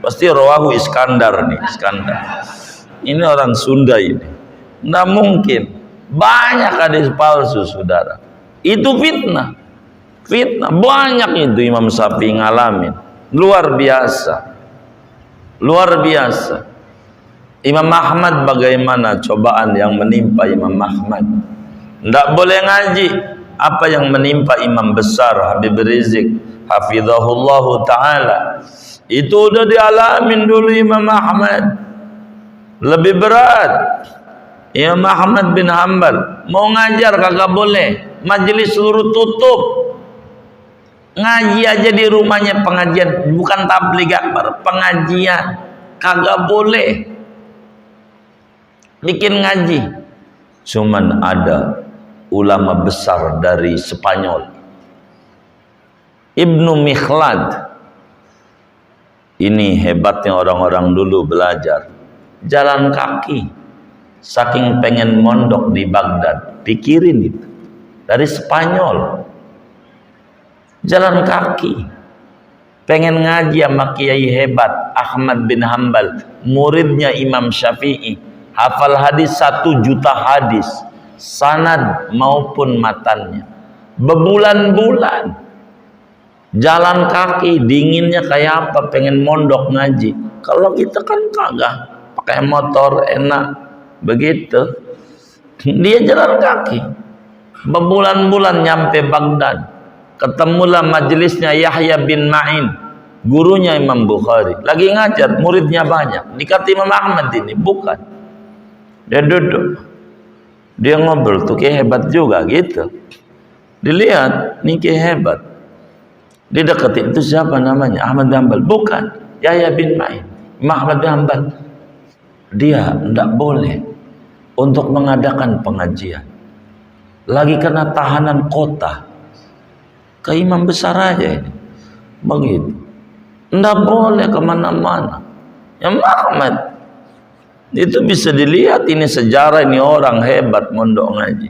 Pasti rawahu Iskandar nih, Iskandar. Ini orang Sunda ini. Nggak mungkin. Banyak hadis palsu, saudara. Itu fitnah. Fitnah banyak itu Imam Syafi'i ngalamin, luar biasa, luar biasa. Imam Ahmad bagaimana cobaan yang menimpa Imam Ahmad? Tidak boleh ngaji. Apa yang menimpa imam besar Habib Rizik hafizahullahu ta'ala, itu udah dialamin dulu Imam Ahmad. Lebih berat. Imam Ahmad bin Hanbal mau ngajar kagak boleh, majelis seluruh tutup. Ngaji aja di rumahnya, pengajian, bukan tabligh akbar, pengajian kagak boleh bikin ngaji. Cuman ada ulama besar dari Spanyol, Ibnu Mikhlad. Ini hebatnya orang-orang dulu belajar jalan kaki, saking pengen mondok di Baghdad, pikirin itu, dari Spanyol jalan kaki, pengen ngaji sama kiai hebat Ahmad bin Hanbal, muridnya Imam Syafi'i, hafal hadis 1 juta hadis, sanad maupun matannya, berbulan-bulan jalan kaki, dinginnya kayak apa, pengen mondok ngaji. Kalau kita kan kagak, pakai motor enak begitu. Dia jalan kaki berbulan-bulan nyampe Baghdad. Ketemulah majelisnya Yahya bin Ma'in, gurunya Imam Bukhari, lagi ngajar, muridnya banyak. Dikata Imam Ahmad ini, bukan. Dia duduk, dia ngobrol, tuh kayak hebat juga gitu. Dilihat, nih kayak hebat. Dideketin, itu siapa namanya? Ahmad bin Hanbal. Bukan, Yahya bin Ma'in. Imam Ahmad bin Hanbal. Dia tidak boleh untuk mengadakan pengajian. Lagi kena tahanan kota. Ke imam besar aja ini. Begitu. Tidak boleh kemana-mana. Ya Muhammad. Itu bisa dilihat, ini sejarah, ini orang hebat mondok ngaji.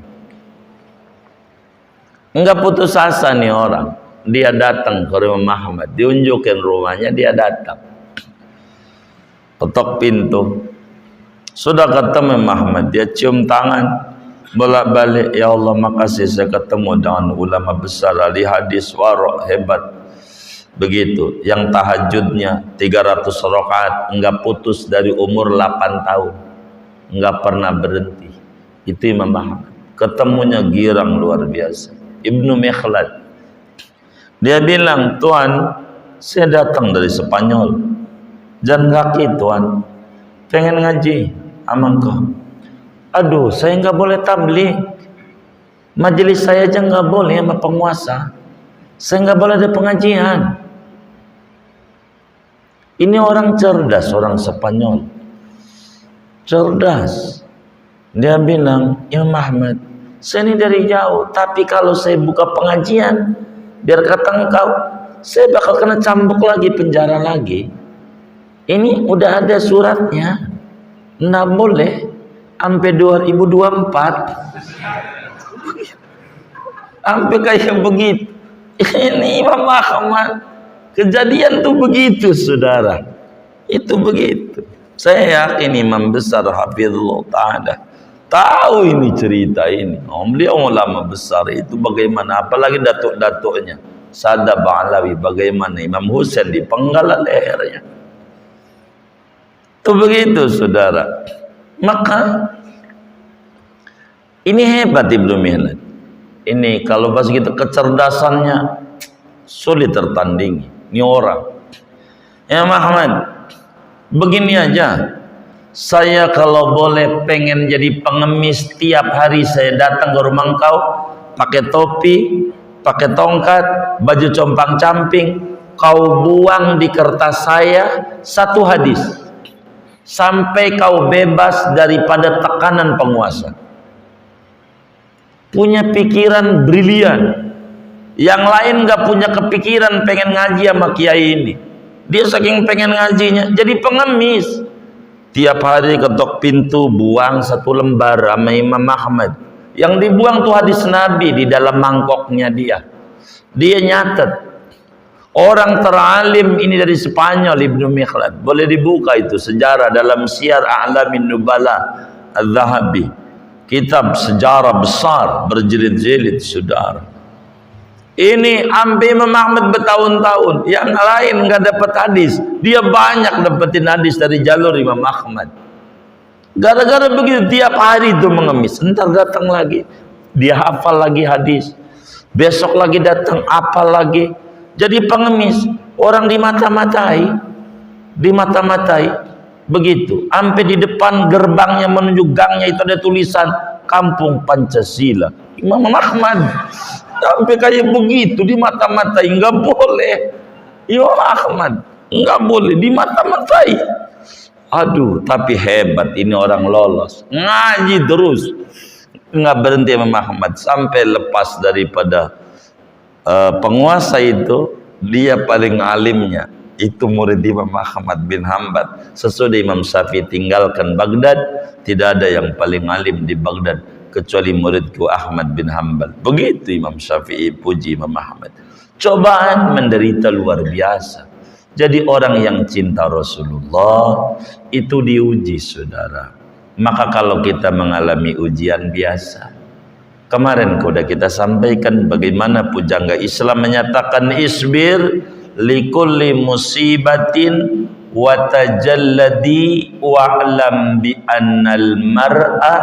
Enggak putus asa nih orang. Dia datang ke rumah Muhammad. Diunjukin rumahnya, dia datang. Ketok pintu. Sudah ketemu Muhammad. Dia cium tangan. Bolak-balik, ya Allah makasih saya ketemu dengan ulama besar, ahli hadis, warok, hebat. Begitu, yang tahajudnya 300 rakaat, enggak putus dari umur 8 tahun, enggak pernah berhenti. Itu Imam Ahmad. Ketemunya girang luar biasa. Ibnu Mikhlad, dia bilang, Tuan, saya datang dari Spanyol, jalan kaki Tuan, pengen ngaji sama engkau. Aduh, saya nggak boleh tabligh. Majelis saya aja nggak boleh sama penguasa. Saya nggak boleh ada pengajian. Ini orang cerdas, orang Spanyol. Cerdas. Dia bilang, Imam Ahmad, saya ini dari jauh, tapi kalau saya buka pengajian, biar kata engkau, saya bakal kena cambuk lagi, penjara lagi. Ini udah ada suratnya. Nggak boleh. Sampai 2024 sampai kayak begitu. Ini Imam Ahmad, kejadian tuh begitu saudara, itu begitu. Saya yakin imam besar hafizullah ta'ala tahu ini cerita ini. Beliau ulama besar itu bagaimana, apalagi datuk-datuknya Sada Ba'alawi, bagaimana Imam Husain dipenggal lehernya. Itu begitu saudara. Maka ini hebat Ibnu Mihlad. Ini kalau pas gitu kecerdasannya sulit tertandingi. Ini orang. Ya Muhammad, begini aja. Saya kalau boleh pengen jadi pengemis, tiap hari saya datang ke rumah engkau pakai topi, pakai tongkat, baju compang-camping, kau buang di kertas saya satu hadis sampai kau bebas daripada tekanan penguasa. Punya pikiran brilian. Yang lain gak punya kepikiran pengen ngaji sama kiai ini. Dia saking pengen ngajinya jadi pengemis. Tiap hari ketok pintu buang satu lembar sama Imam Ahmad. Yang dibuang tuh hadis Nabi di dalam mangkoknya dia. Dia nyatet. Orang teralim ini dari Spanyol, Ibnu Mihlad. Boleh dibuka itu sejarah dalam Syiar A'lamin Nubala Al-Zahabi. Kitab sejarah besar berjilid-jilid saudara. Ini ambil Imam Ahmad bertahun-tahun, yang lain nggak dapat hadis, dia banyak dapetin hadis dari jalur Imam Ahmad. Gara-gara begitu tiap hari itu mengemis, entar datang lagi, dia hafal lagi hadis, besok lagi datang hafal lagi, jadi pengemis, orang dimata-matai, begitu. Sampai di depan gerbangnya menuju gangnya itu ada tulisan Kampung Pancasila. Imam Ahmad sampai kayak begitu di mata-matai, nggak boleh. Imam Ahmad nggak boleh di mata-matai. Aduh, tapi hebat ini orang lolos, ngaji terus, nggak berhenti Imam Ahmad sampai lepas daripada penguasa itu. Dia paling alimnya itu murid Imam Ahmad bin Hanbal. Sesudah Imam Syafi'i tinggalkan Baghdad, tidak ada yang paling alim di Baghdad kecuali muridku Ahmad bin Hanbal. Begitu Imam Syafi'i puji Imam Ahmad. Cobaan menderita luar biasa. Jadi orang yang cinta Rasulullah itu diuji saudara. Maka kalau kita mengalami ujian biasa, kemarin sudah kita sampaikan bagaimana pujangga Islam menyatakan isbir likulli musibatin wa tajalladi wa'lam bi annal mar'a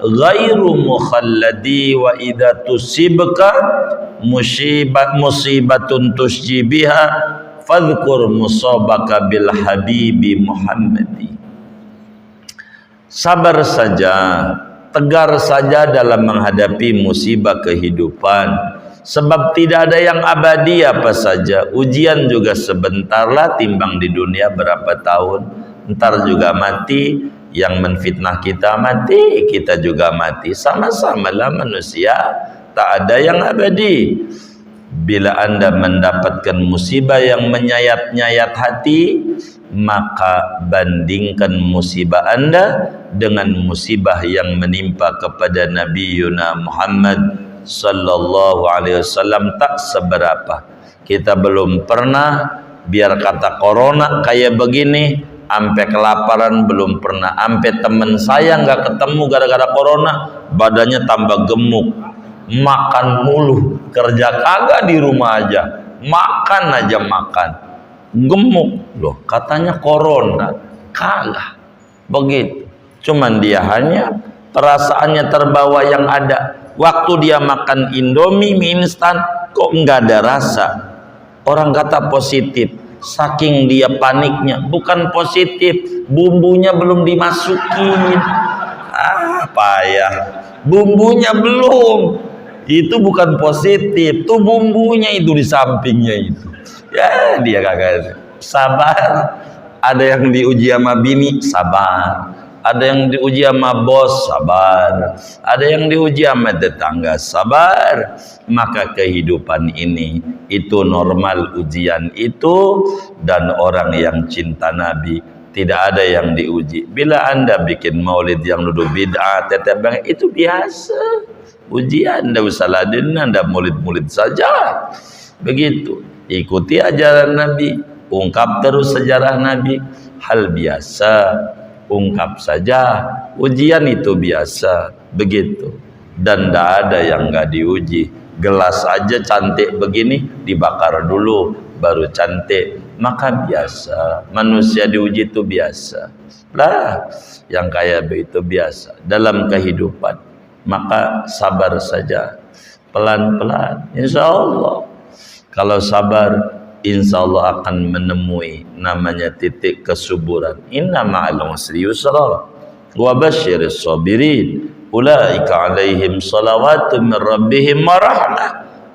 ghairu mukhalladi wa idza tusibka musibatun tusjibiha fadhkur musabaka bil habibi Muhammadi. Sabar saja, tegar saja dalam menghadapi musibah kehidupan. Sebab tidak ada yang abadi apa saja. Ujian juga sebentarlah, timbang di dunia berapa tahun. Ntar juga mati. Yang menfitnah kita mati, kita juga mati. Sama-samalah manusia, tak ada yang abadi. Bila Anda mendapatkan musibah yang menyayat-nyayat hati, maka bandingkan musibah Anda dengan musibah yang menimpa kepada Nabi Yuna Muhammad sallallahu alaihi wasallam, tak seberapa. Kita belum pernah, biar kata corona kayak begini, ampe kelaparan belum pernah. Ampe temen saya nggak ketemu gara-gara corona, badannya tambah gemuk, makan mulu, kerja kagak, di rumah aja makan, gemuk loh, katanya corona, kagak begitu. Cuman dia hanya perasaannya terbawa yang ada. Waktu dia makan Indomie mie instan kok nggak ada rasa. Orang kata positif, saking dia paniknya. Bukan positif, bumbunya belum dimasukin. Payah, bumbunya belum. Itu bukan positif, tuh bumbunya itu di sampingnya itu. Ya dia kagak sabar. Ada yang diuji sama bini, sabar. Ada yang diuji sama bos, sabar. Ada yang diuji sama tetangga, sabar. Maka kehidupan ini itu normal ujian itu. Dan orang yang cinta Nabi tidak ada yang diuji. Bila Anda bikin maulid yang duduk bid'ah, tetep bang, itu biasa. Ujian, Anda usah laden, Anda maulid-maulid saja. Begitu. Ikuti ajaran Nabi, ungkap terus sejarah Nabi. hal biasa, ungkap saja, ujian itu biasa, begitu. Dan tidak ada yang nggak diuji. Gelas aja cantik begini dibakar dulu baru cantik, maka biasa. Manusia diuji itu biasa lah, yang kayak begitu biasa dalam kehidupan. Maka sabar saja, pelan-pelan, insya Allah. Kalau sabar, insya Allah akan menemui namanya titik kesuburan. Inna ma'al usri yusra wa basyiris sabirin ulaika alaihim salawatun min rabbihim wa rahmah.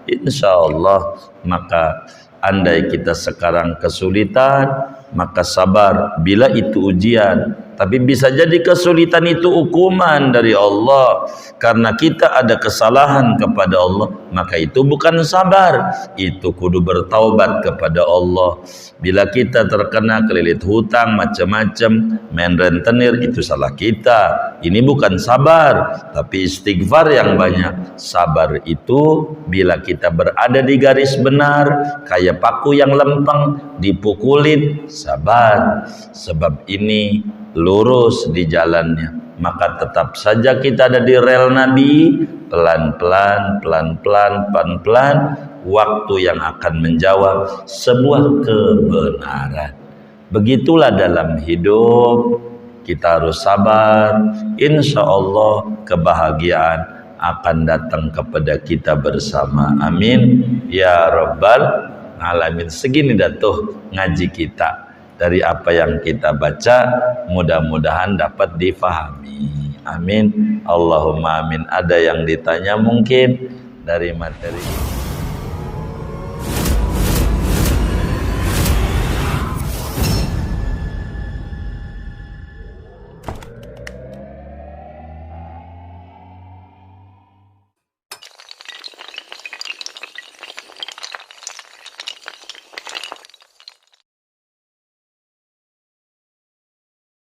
Insyaallah. Maka andai kita sekarang kesulitan, maka sabar bila itu ujian. Tapi bisa jadi kesulitan itu hukuman dari Allah karena kita ada kesalahan kepada Allah, maka itu bukan sabar, itu kudu bertaubat kepada Allah. Bila kita terkena kelilit hutang macam-macam, main rentenir, itu salah kita, ini bukan sabar tapi istighfar yang banyak. Sabar itu bila kita berada di garis benar, kayak paku yang lempeng dipukulin, sabar. Sebab ini lurus di jalannya, maka tetap saja kita ada di rel Nabi, pelan-pelan, pelan-pelan, pelan-pelan, waktu yang akan menjawab sebuah kebenaran. Begitulah dalam hidup, kita harus sabar. Insya Allah kebahagiaan akan datang kepada kita bersama. Amin ya rabbal alamin. Segini dah tuh ngaji kita. Dari apa yang kita baca, mudah-mudahan dapat difahami. Amin. Allahumma amin. Ada yang ditanya mungkin dari materi ini?